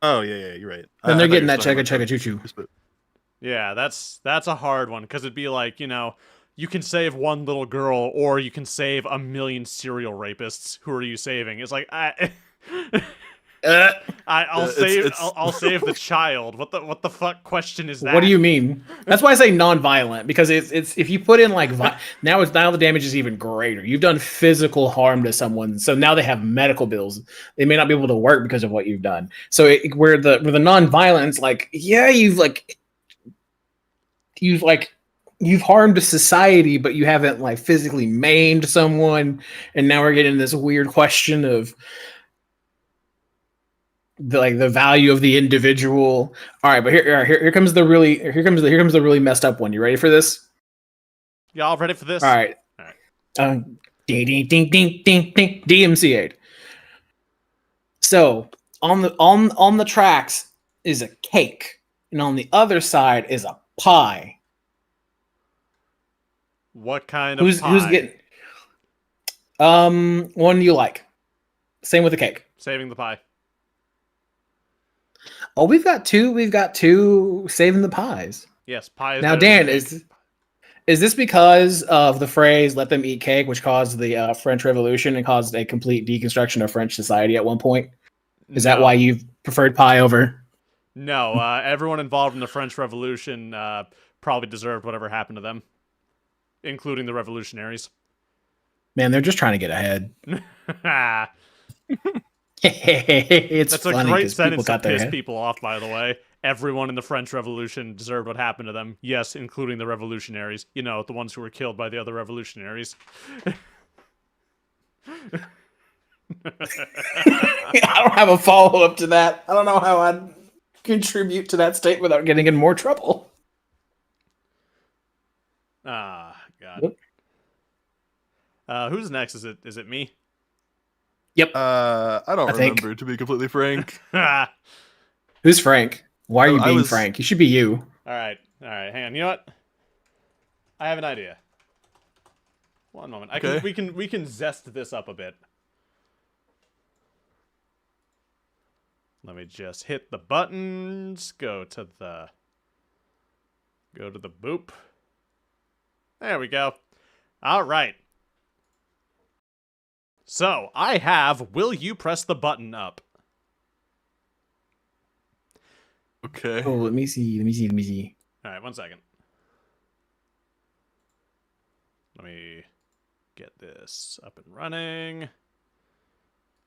Oh yeah, you're right. Then I they're thought getting you were that talking chugga about chugga choo choo. but- Yeah, that's a hard one because it'd be like, you can save one little girl or you can save a million serial rapists. Who are you saving? It's like I'll save the child. What the fuck question is that? What do you mean? That's why I say non-violent, because it's if you put in like now the damage is even greater. You've done physical harm to someone, so now they have medical bills. They may not be able to work because of what you've done. So where the non-violence, like yeah, you've harmed a society, but you haven't like physically maimed someone. And now we're getting this weird question of the value of the individual. All right, but here comes the really messed up one. You ready for this? Y'all ready for this? All right. Ding ding ding ding ding ding. DMCA. So on the tracks is a cake, and on the other side is a pie. What kind of Who's pie? getting? One you like. Same with the cake. Saving the pie. Oh, we've got two saving the pies. Yes, pie is Now, better than Dan, cake. is this because of the phrase "let them eat cake," which caused the French Revolution and caused a complete deconstruction of French society at one point? Is that No. why you've preferred pie over? No, everyone involved in the French Revolution probably deserved whatever happened to them, including the revolutionaries. Man, they're just trying to get ahead. That's It's a funny great because people sentence to got their piss head. people off, by the way. Everyone in the French Revolution deserved what happened to them. Yes, including the revolutionaries. You know, the ones who were killed by the other revolutionaries. I don't have a follow up to that. I don't know how I'd contribute to that statement without getting in more trouble. Ah, God. Yep. Who's next? Is it me? Yep. I don't I think. remember, to be completely frank. All Who's Frank? Why are you I being was- Frank? You should be you. right, hang on. You know what? I have an idea. One moment. Okay. We can zest this up a bit. Let me just hit the buttons. Go to the boop. There we go. All right. So, I have will you press the button up? Okay. Oh, let me see. All right, 1 second. Let me get this up and running.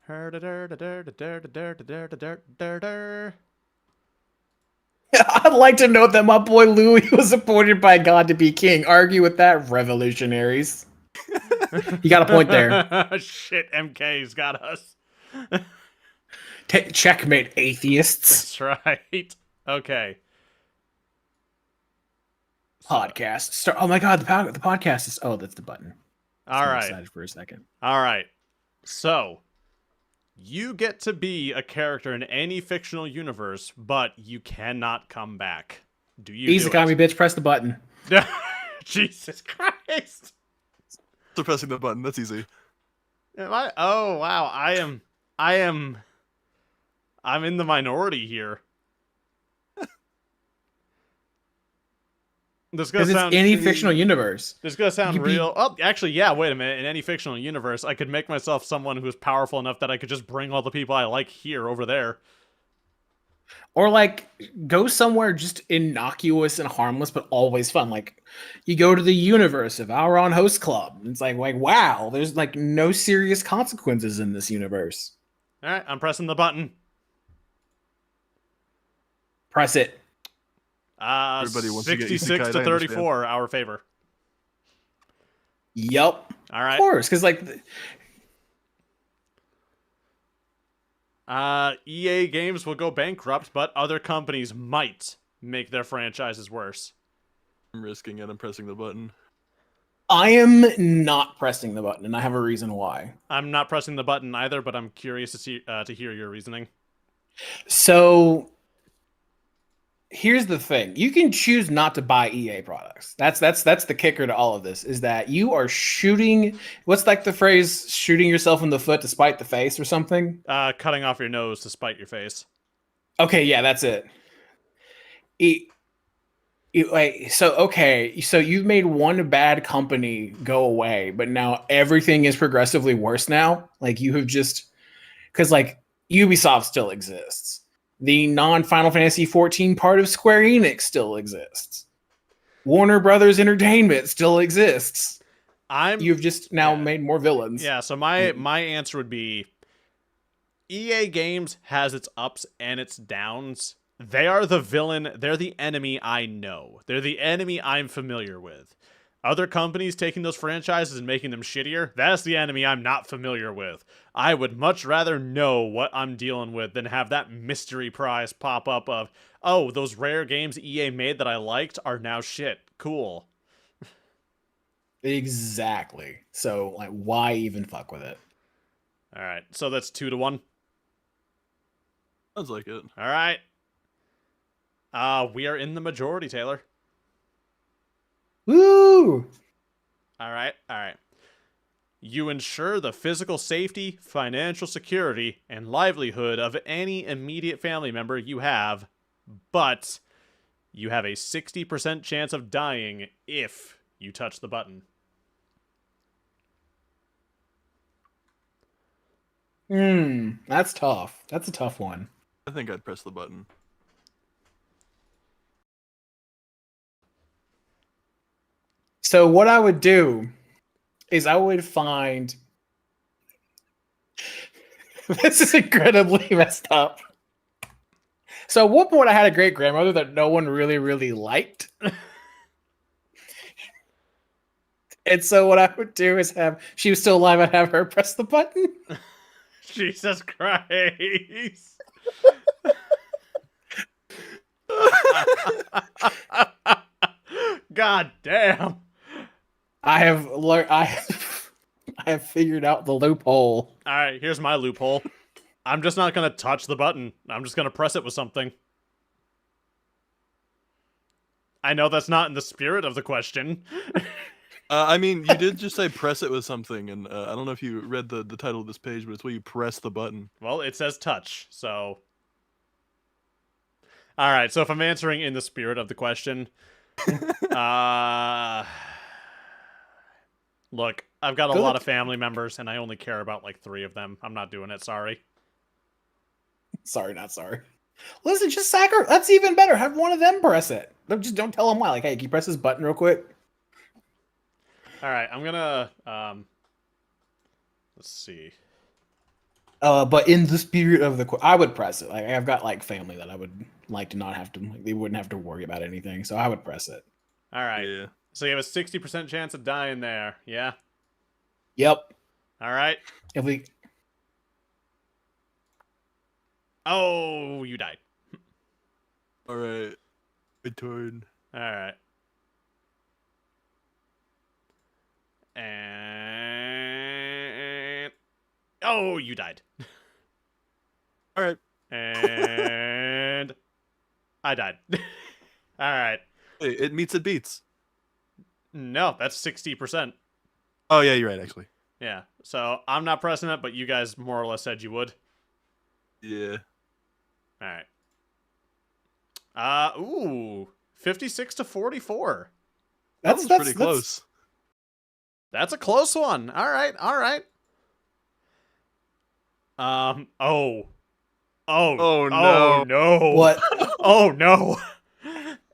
I'd like to note that my boy Louis was appointed by God to be king. Argue with that, revolutionaries. You got a point there. Shit, MK's got us. Checkmate, atheists. That's right. Okay. Podcast. Start. Oh my God, the podcast is. Oh, that's the button. All I'm right. excited for a second. All right. So, you get to be a character in any fictional universe, but you cannot come back. Do you? Easy, do call me it? bitch. Press the button. Jesus Christ. So pressing the button, that's easy. Am I? Oh wow, I'm in the minority here. This is gonna Because it's sound any fictional universe. This is gonna sound you could be- real. Oh, actually, yeah. Wait a minute. In any fictional universe, I could make myself someone who's powerful enough that I could just bring all the people I like here over there. Or like go somewhere just innocuous and harmless, but always fun. Like you go to the universe of Auron Host Club. It's like wow, there's like no serious consequences in this universe. All right, I'm pressing the button. Press it. Everybody wants to get 66 isekai, to I understand. 34, our favor. Yup. All Of right. course, because like EA Games will go bankrupt, but other companies might make their franchises worse. I'm risking it. I'm pressing the button. I am not pressing the button, and I have a reason why. I'm not pressing the button either, but I'm curious to hear your reasoning. So here's the thing: you can choose not to buy EA products. That's the kicker to all of this, is that you are shooting. What's like the phrase? Shooting yourself in the foot to spite the face, or something. Cutting off your nose to spite your face. Okay, yeah, that's it. So you've made one bad company go away, but now everything is progressively worse now. Like you have just, because like Ubisoft still exists, the non-Final Fantasy 14 part of Square Enix still exists, Warner Brothers Entertainment still exists. You've just now made more villains. Yeah. So my answer would be, EA Games has its ups and its downs. They are the villain. They're the enemy I know. They're the enemy I'm familiar with. Other companies taking those franchises and making them shittier, that's the enemy I'm not familiar with. I would much rather know what I'm dealing with than have that mystery prize pop up of, oh, those rare games EA made that I liked are now shit. Cool. Exactly. So like, why even fuck with it? All right. So that's 2-1. Sounds like it. All right. We are in the majority, Taylor. Woo! All right. You ensure the physical safety, financial security, and livelihood of any immediate family member you have, but you have a 60% chance of dying if you touch the button. That's tough. That's a tough one. I think I'd press the button. So what I would do is I would find this is incredibly messed up. So at one point I had a great grandmother that no one really, really liked. And so what I would do is she was still alive, I'd have her press the button. Jesus Christ. God damn. I have figured out the loophole. All right, here's my loophole. I'm just not going to touch the button. I'm just going to press it with something. I know that's not in the spirit of the question. I mean, you did just say press it with something, and I don't know if you read the title of this page, but it's where you press the button. Well, it says touch, so... Alright, so if I'm answering in the spirit of the question... Look, I've got a lot of family members, and I only care about, like, 3 of them. I'm not doing it, sorry. Sorry, not sorry. Listen, just that's even better. Have one of them press it. Just don't tell them why. Like, hey, can you press this button real quick? Alright, I'm gonna, let's see. But in the spirit of I would press it. Like, I've got, like, family that I would like to not have to, like, they wouldn't have to worry about anything, so I would press it. Alright. Yeah. So you have a 60% chance of dying there, yeah? Yep. Alright. If we... Oh, you died. Alright. Good turn. Alright. And... Oh, you died. Alright. And... I died. Alright. Hey, it meets it beats. No, that's 60%. Oh, yeah, you're right, actually. Yeah, so I'm not pressing it, but you guys more or less said you would. Yeah. Alright. Ooh. 56-44. That's pretty close. That's a close one. Alright. Oh. Oh no. Oh no. What? Oh no.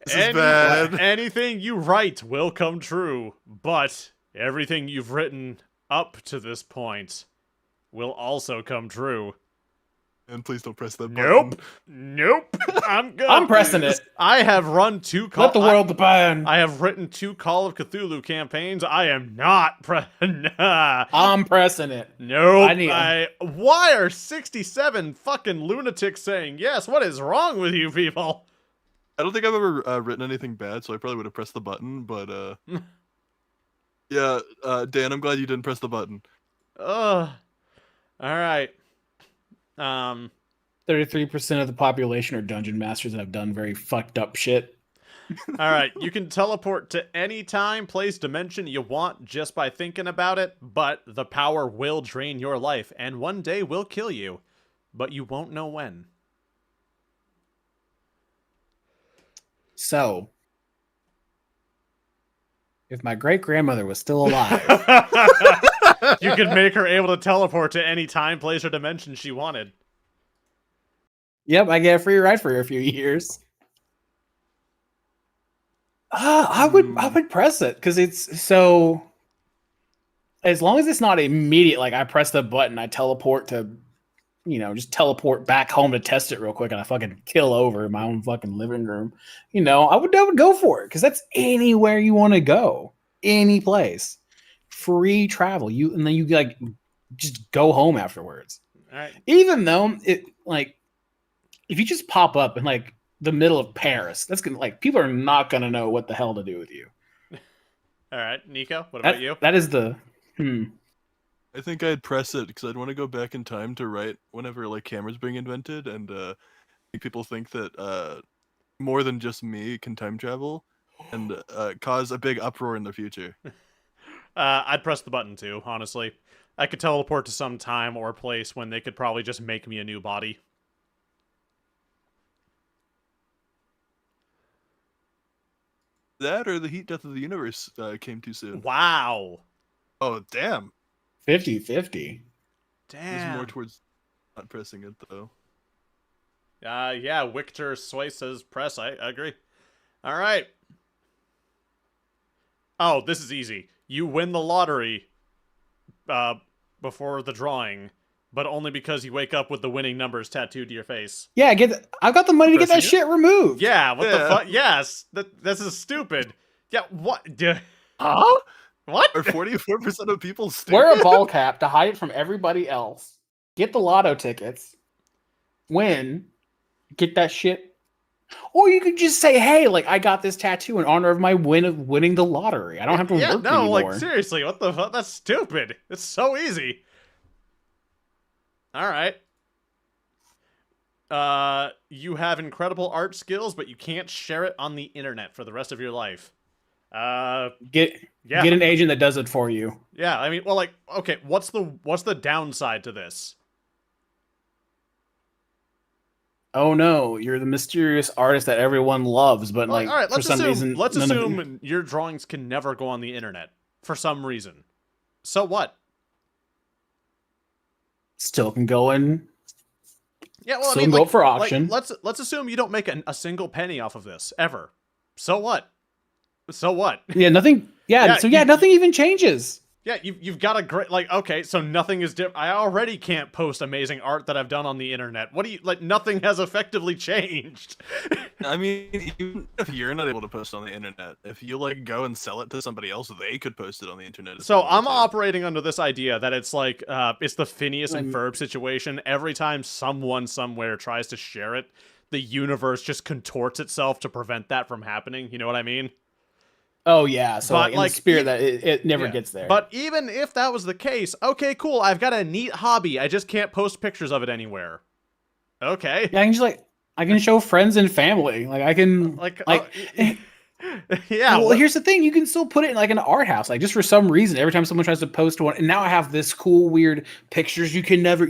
This is bad. Anything you write will come true, but everything you've written up to this point will also come true. And please don't press that button. Nope. I'm good. I'm pressing it. I have run 2 Let the world burn. I have written 2 Call of Cthulhu campaigns. I am not I'm pressing it. Nope. Why are 67 fucking lunatics saying yes? What is wrong with you people? I don't think I've ever written anything bad, so I probably would have pressed the button. But yeah, Dan, I'm glad you didn't press the button. Ugh. All right. 33% of the population are dungeon masters and have done very fucked up shit. All right. You can teleport to any time, place, dimension you want just by thinking about it, but the power will drain your life and one day will kill you, but you won't know when. So, if my great grandmother was still alive, You could make her able to teleport to any time, place, or dimension she wanted. yep, I get a free ride for a few years. I would press it because it's so. As long as it's not immediate, like I press the button, I teleport to, just teleport back home to test it real quick, and I fucking kill over in my own fucking living room. I would go for it because that's anywhere you want to go, any place, free travel. And then you like just go home afterwards. All right. Even though it like, if you just pop up in like the middle of Paris, that's gonna like people are not gonna know what the hell to do with you. All right, Nico, what about you? That is the I think I'd press it because I'd want to go back in time to write whenever like cameras being invented and make people think that more than just me can time travel and cause a big uproar in the future. I'd press the button too, honestly. I could teleport to some time or place when they could probably just make me a new body. That or the heat death of the universe came too soon. Wow. Oh, damn. 50-50. Damn. There's more towards not pressing it, though. Yeah, Victor Sway says press. I agree. All right. Oh, this is easy. You win the lottery before the drawing, but only because you wake up with the winning numbers tattooed to your face. Yeah, I've got the money to get that Pressing it? shit removed. Yeah, what the fuck? Yes, this is stupid. Yeah, what? Huh? What? Are 44% of people stupid? Wear a ball cap to hide it from everybody else. Get the lotto tickets. Win. Get that shit. Or you could just say, hey, like, I got this tattoo in honor of my win of winning the lottery. I don't have to work anymore. Like, seriously, what the fuck? That's stupid. It's so easy. All right. You have incredible art skills, but you can't share it on the internet for the rest of your life. Get an agent that does it for you. Yeah, I mean, well, like, okay, what's the downside to this? Oh no, you're the mysterious artist that everyone loves, but like, all right, for some reason, let's assume your drawings can never go on the internet for some reason. So what? Still can go in. Yeah, well, Still I mean, go like, for auction. Like, let's assume you don't make a single penny off of this ever. So what? So what? Yeah, nothing. Yeah, nothing even changes. Yeah, you've got a great, like, okay, so nothing is different. I already can't post amazing art that I've done on the internet. What do you, like, nothing has effectively changed. I mean, even if you're not able to post on the internet, if you, like, go and sell it to somebody else, they could post it on the internet. So I'm operating under this idea that it's like, it's the Phineas and Ferb situation. Every time someone somewhere tries to share it, the universe just contorts itself to prevent that from happening. You know what I mean? Oh yeah, so But, in the spirit that it never yeah. gets there. But even if that was the case, okay, cool, I've got a neat hobby. I just can't post pictures of it anywhere. Okay. yeah, I can show friends and family. Like I can yeah. Well, here's the thing: you can still put it in like an art house. Like just for some reason, every time someone tries to post one, and now I have this cool, weird pictures. You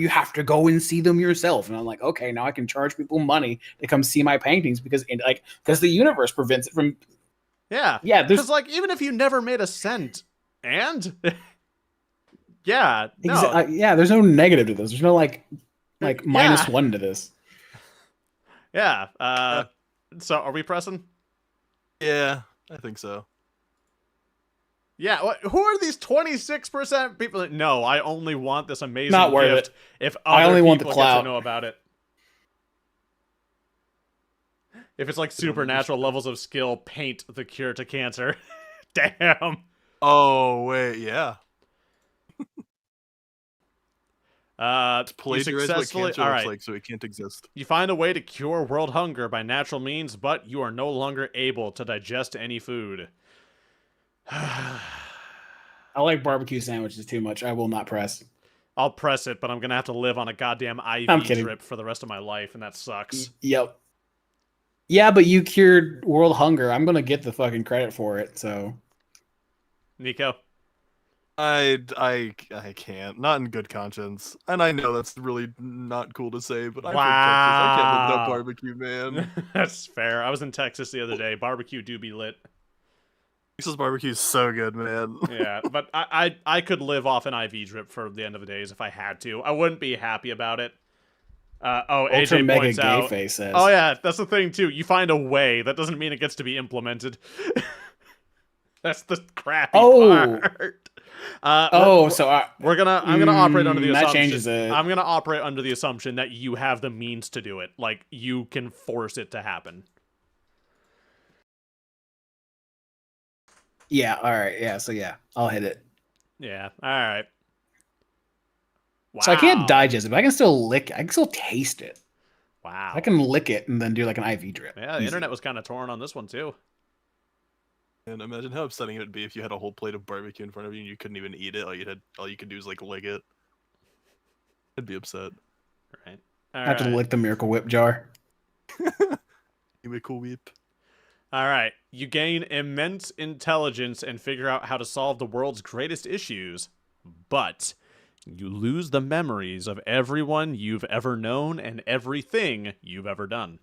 have to go and see them yourself. And I'm like, okay, now I can charge people money to come see my paintings because the universe prevents it from. Yeah. Yeah. Because like even if you never made a cent, and yeah, no. Yeah. There's no negative to this. There's no like minus one to this. Yeah. So are we pressing? Yeah, I think so. Yeah, who are these 26% people that, no, I only want this amazing Not worth gift it. if I other only people want the get clout. to know about it. If it's like supernatural levels of skill, paint the cure to cancer. Damn. Oh, wait, yeah. It's You plagiarized what successfully. cancer All looks right. like, so it can't exist. You find a way to cure world hunger by natural means, but you are no longer able to digest any food. I like barbecue sandwiches too much. I will not press. I'll press it, but I'm gonna have to live on a goddamn I'm IV kidding. drip for the rest of my life, and that sucks. Yep. Yeah, but you cured world hunger. I'm gonna get the fucking credit for it. So Nico? I can't. Not in good conscience. And I know that's really not cool to say, but I'm from Texas. I can't live without Wow. barbecue, man. That's fair. I was in Texas the other day. Barbecue do be lit. Texas barbecue is so good, man. Yeah, but I could live off an IV drip for the end of the days if I had to. I wouldn't be happy about it. Ultra AJ Mega points Gay out. Face says. Oh yeah, that's the thing too. You find a way. That doesn't mean it gets to be implemented. That's the crappy part. I'm gonna operate under the that assumption. changes it. I'm gonna operate under the assumption that you have the means to do it. Like you can force it to happen. Yeah. All right. Yeah. So yeah, I'll hit it. Yeah. All right. Wow. So I can't digest it, but I can still lick. I can still taste it. Wow. I can lick it and then do like an IV drip. Yeah, the Easy. internet was kind of torn on this one too. And imagine how upsetting it would be if you had a whole plate of barbecue in front of you and you couldn't even eat it. All you could do is like lick it. I'd be upset. Right. I have to lick the Miracle Whip jar. You make cool whip. All right. You gain immense intelligence and figure out how to solve the world's greatest issues, but you lose the memories of everyone you've ever known and everything you've ever done.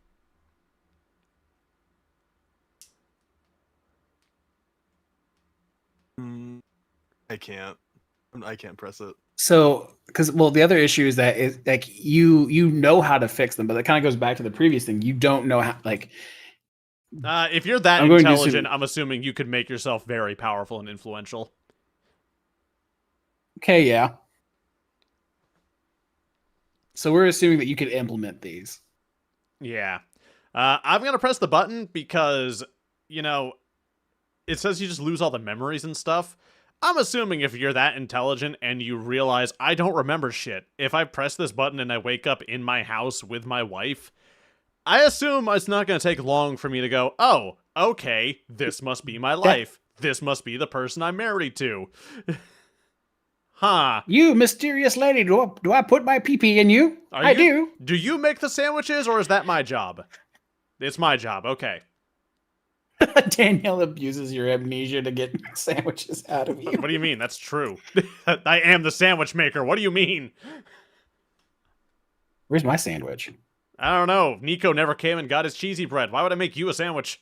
I can't press it. So, because the other issue is that it, like you know how to fix them, but that kind of goes back to the previous thing. You don't know how. Like, If you're that I'm going to intelligent, assume- I'm assuming you could make yourself very powerful and influential. okay, yeah. So we're assuming that you could implement these. Yeah. I'm going to press the button because, you know, it says you just lose all the memories and stuff. I'm assuming if you're that intelligent and you realize I don't remember shit, if I press this button and I wake up in my house with my wife, I assume it's not going to take long for me to go, oh, okay, this must be my life. This must be the person I'm married to. Huh. You mysterious lady, do I put my pee-pee in you? I do. Do you make the sandwiches or is that my job? It's my job, okay. Danielle abuses your amnesia to get sandwiches out of you. What do you mean? That's true. I am the sandwich maker. What do you mean? Where's my sandwich? I don't know. Nico never came and got his cheesy bread. Why would I make you a sandwich?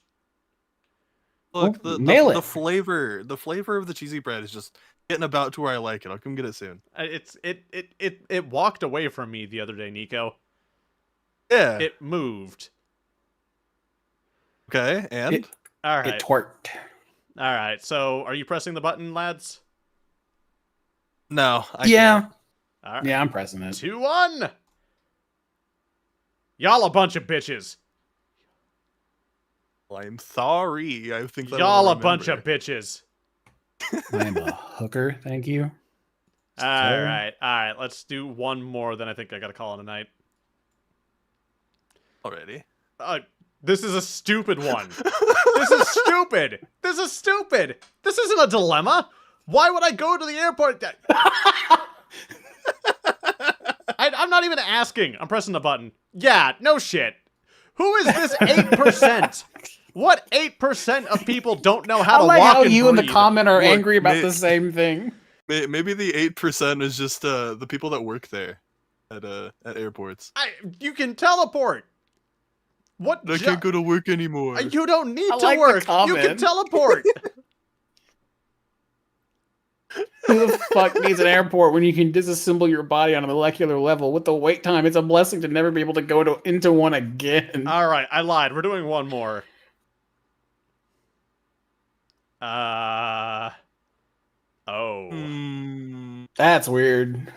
Look, Well, mail the it. flavor of the cheesy bread is just getting about to where I like it. I'll come get it soon. It walked away from me the other day, Nico. Yeah. It moved. Okay, and All right. It twerked. All right. So, are you pressing the button, lads? no, I Yeah. can't. All right. Yeah, I'm pressing it. 2-1. Y'all a bunch of bitches. I'm sorry. I think that Y'all I'll a bunch of remember. bitches. I am a hooker, thank you. All right. All right. Let's do one more. Then I think I got to call it a night. already. This is a stupid one. This is stupid. This is stupid. This isn't a dilemma. Why would I go to the airport? I'm not even asking. I'm pressing the button. Yeah, no shit. Who is this 8%? What 8% of people don't know how I to like walk how and you in the breathe? comment are Look, angry about may- the same thing. Maybe the 8% is just the people that work there at airports. You can teleport. What? I can't go to work anymore. You don't need I to like the work. You can comment. teleport. Who the fuck needs an airport when you can disassemble your body on a molecular level? With the wait time, it's a blessing to never be able to go into one again. All right, I lied. We're doing one more. Oh. That's weird.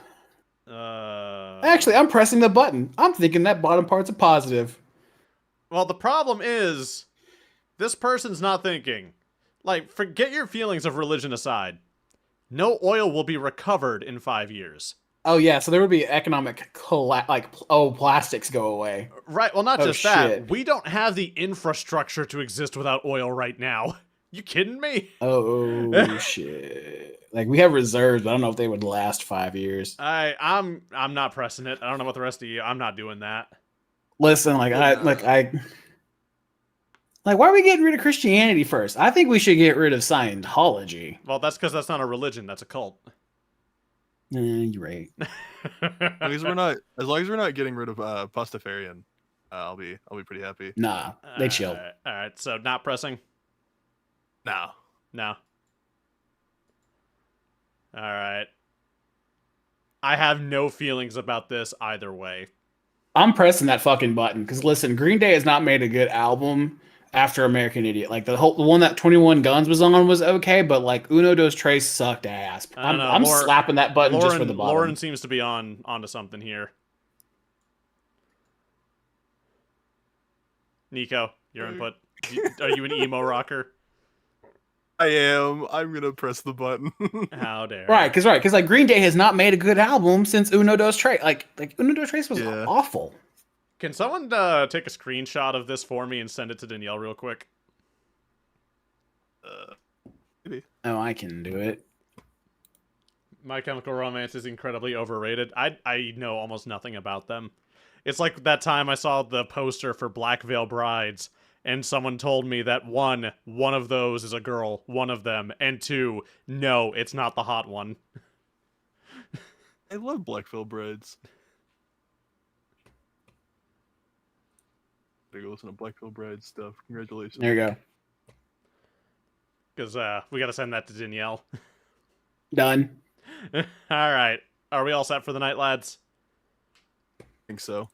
Actually, I'm pressing the button. I'm thinking that bottom part's a positive. Well, the problem is, this person's not thinking. Like, forget your feelings of religion aside. No oil will be recovered in 5 years. Oh yeah, so there would be economic plastics go away. Right, well, not Oh, just that. shit. We don't have the infrastructure to exist without oil right now. You kidding me? Oh shit! Like we have reserves, but I don't know if they would last 5 years. I'm not pressing it. I don't know about the rest of you. I'm not doing that. Listen, like why are we getting rid of Christianity first? I think we should get rid of Scientology. Well, that's because that's not a religion. That's a cult. You're right. As long as we're not getting rid of Pastafarian, I'll be pretty happy. Nah, they chilled. All right, so not pressing. No. No. All right. I have no feelings about this either way. I'm pressing that fucking button because listen, Green Day has not made a good album after American Idiot. Like the one that 21 Guns was on was okay, but like Uno Dos Tres sucked ass. I don't know, I'm slapping that button just for the bottom. Lauren seems to be onto something here. Nico, your input. Are you an emo rocker? I am. I'm gonna press the button. How dare? Right, because like Green Day has not made a good album since Uno Dos Tres. Like Uno Dos Tres was awful. Can someone take a screenshot of this for me and send it to Danielle real quick? Maybe. Oh, I can do it. My Chemical Romance is incredibly overrated. I know almost nothing about them. It's like that time I saw the poster for Black Veil Brides, and someone told me that one of those is a girl, one of them, and two, no, it's not the hot one. I love Black Veil Brides. Gotta go listen to Black Veil Brides stuff. Congratulations. There you go. Because we got to send that to Danielle. Done. All right. Are we all set for the night, lads? I think so.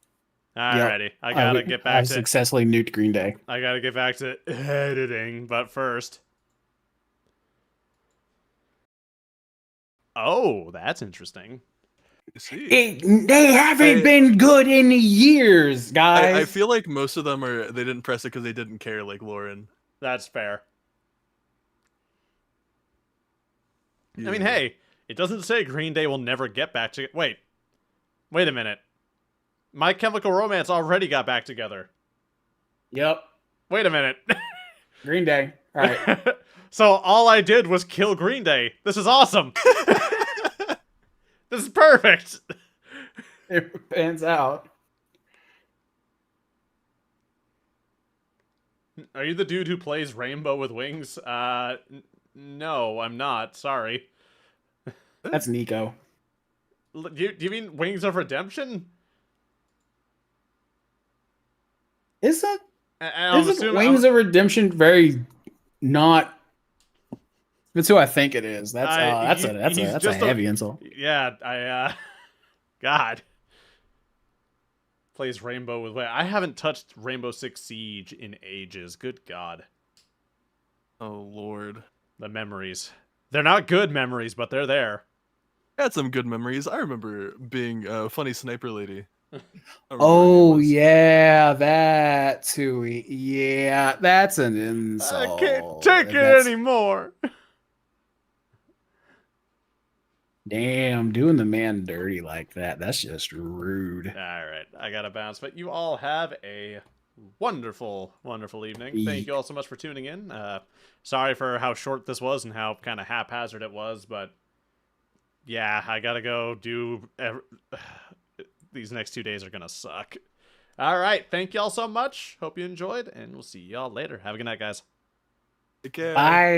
Alrighty. Yep. I gotta get back I've to successfully nuked Green Day. I gotta get back to editing, but first. Oh, that's interesting. See. They haven't been good in years, guys. I feel like most of them they didn't press it because they didn't care, like Lauren. That's fair. Yeah. I mean, hey, it doesn't say Green Day will never get back to... Wait a minute. My Chemical Romance already got back together. Yep. Wait a minute. Green Day. All right. So all I did was kill Green Day. This is awesome. This is perfect. It pans out. Are you the dude who plays Rainbow with Wings? No, I'm not. Sorry. That's Nico. Do you mean Wings of Redemption? Is that? I'm Isn't assuming- Wings of Redemption very not? That's who I think it is. That's a heavy insult. Yeah, God. Plays Rainbow with... I haven't touched Rainbow Six Siege in ages. Good God. Oh, Lord. The memories. They're not good memories, but they're there. I had some good memories. I remember being a funny sniper lady. Oh yeah, that's who. Yeah, that's an insult. I can't take it anymore. Damn, doing the man dirty like that—that's just rude. All right, I gotta bounce. But you all have a wonderful, wonderful evening. Thank you all so much for tuning in. Sorry for how short this was and how kind of haphazard it was, but yeah, I gotta go do... These next 2 days are gonna suck. All right, thank y'all so much. Hope you enjoyed, and we'll see y'all later. Have a good night, guys. Take care. Bye.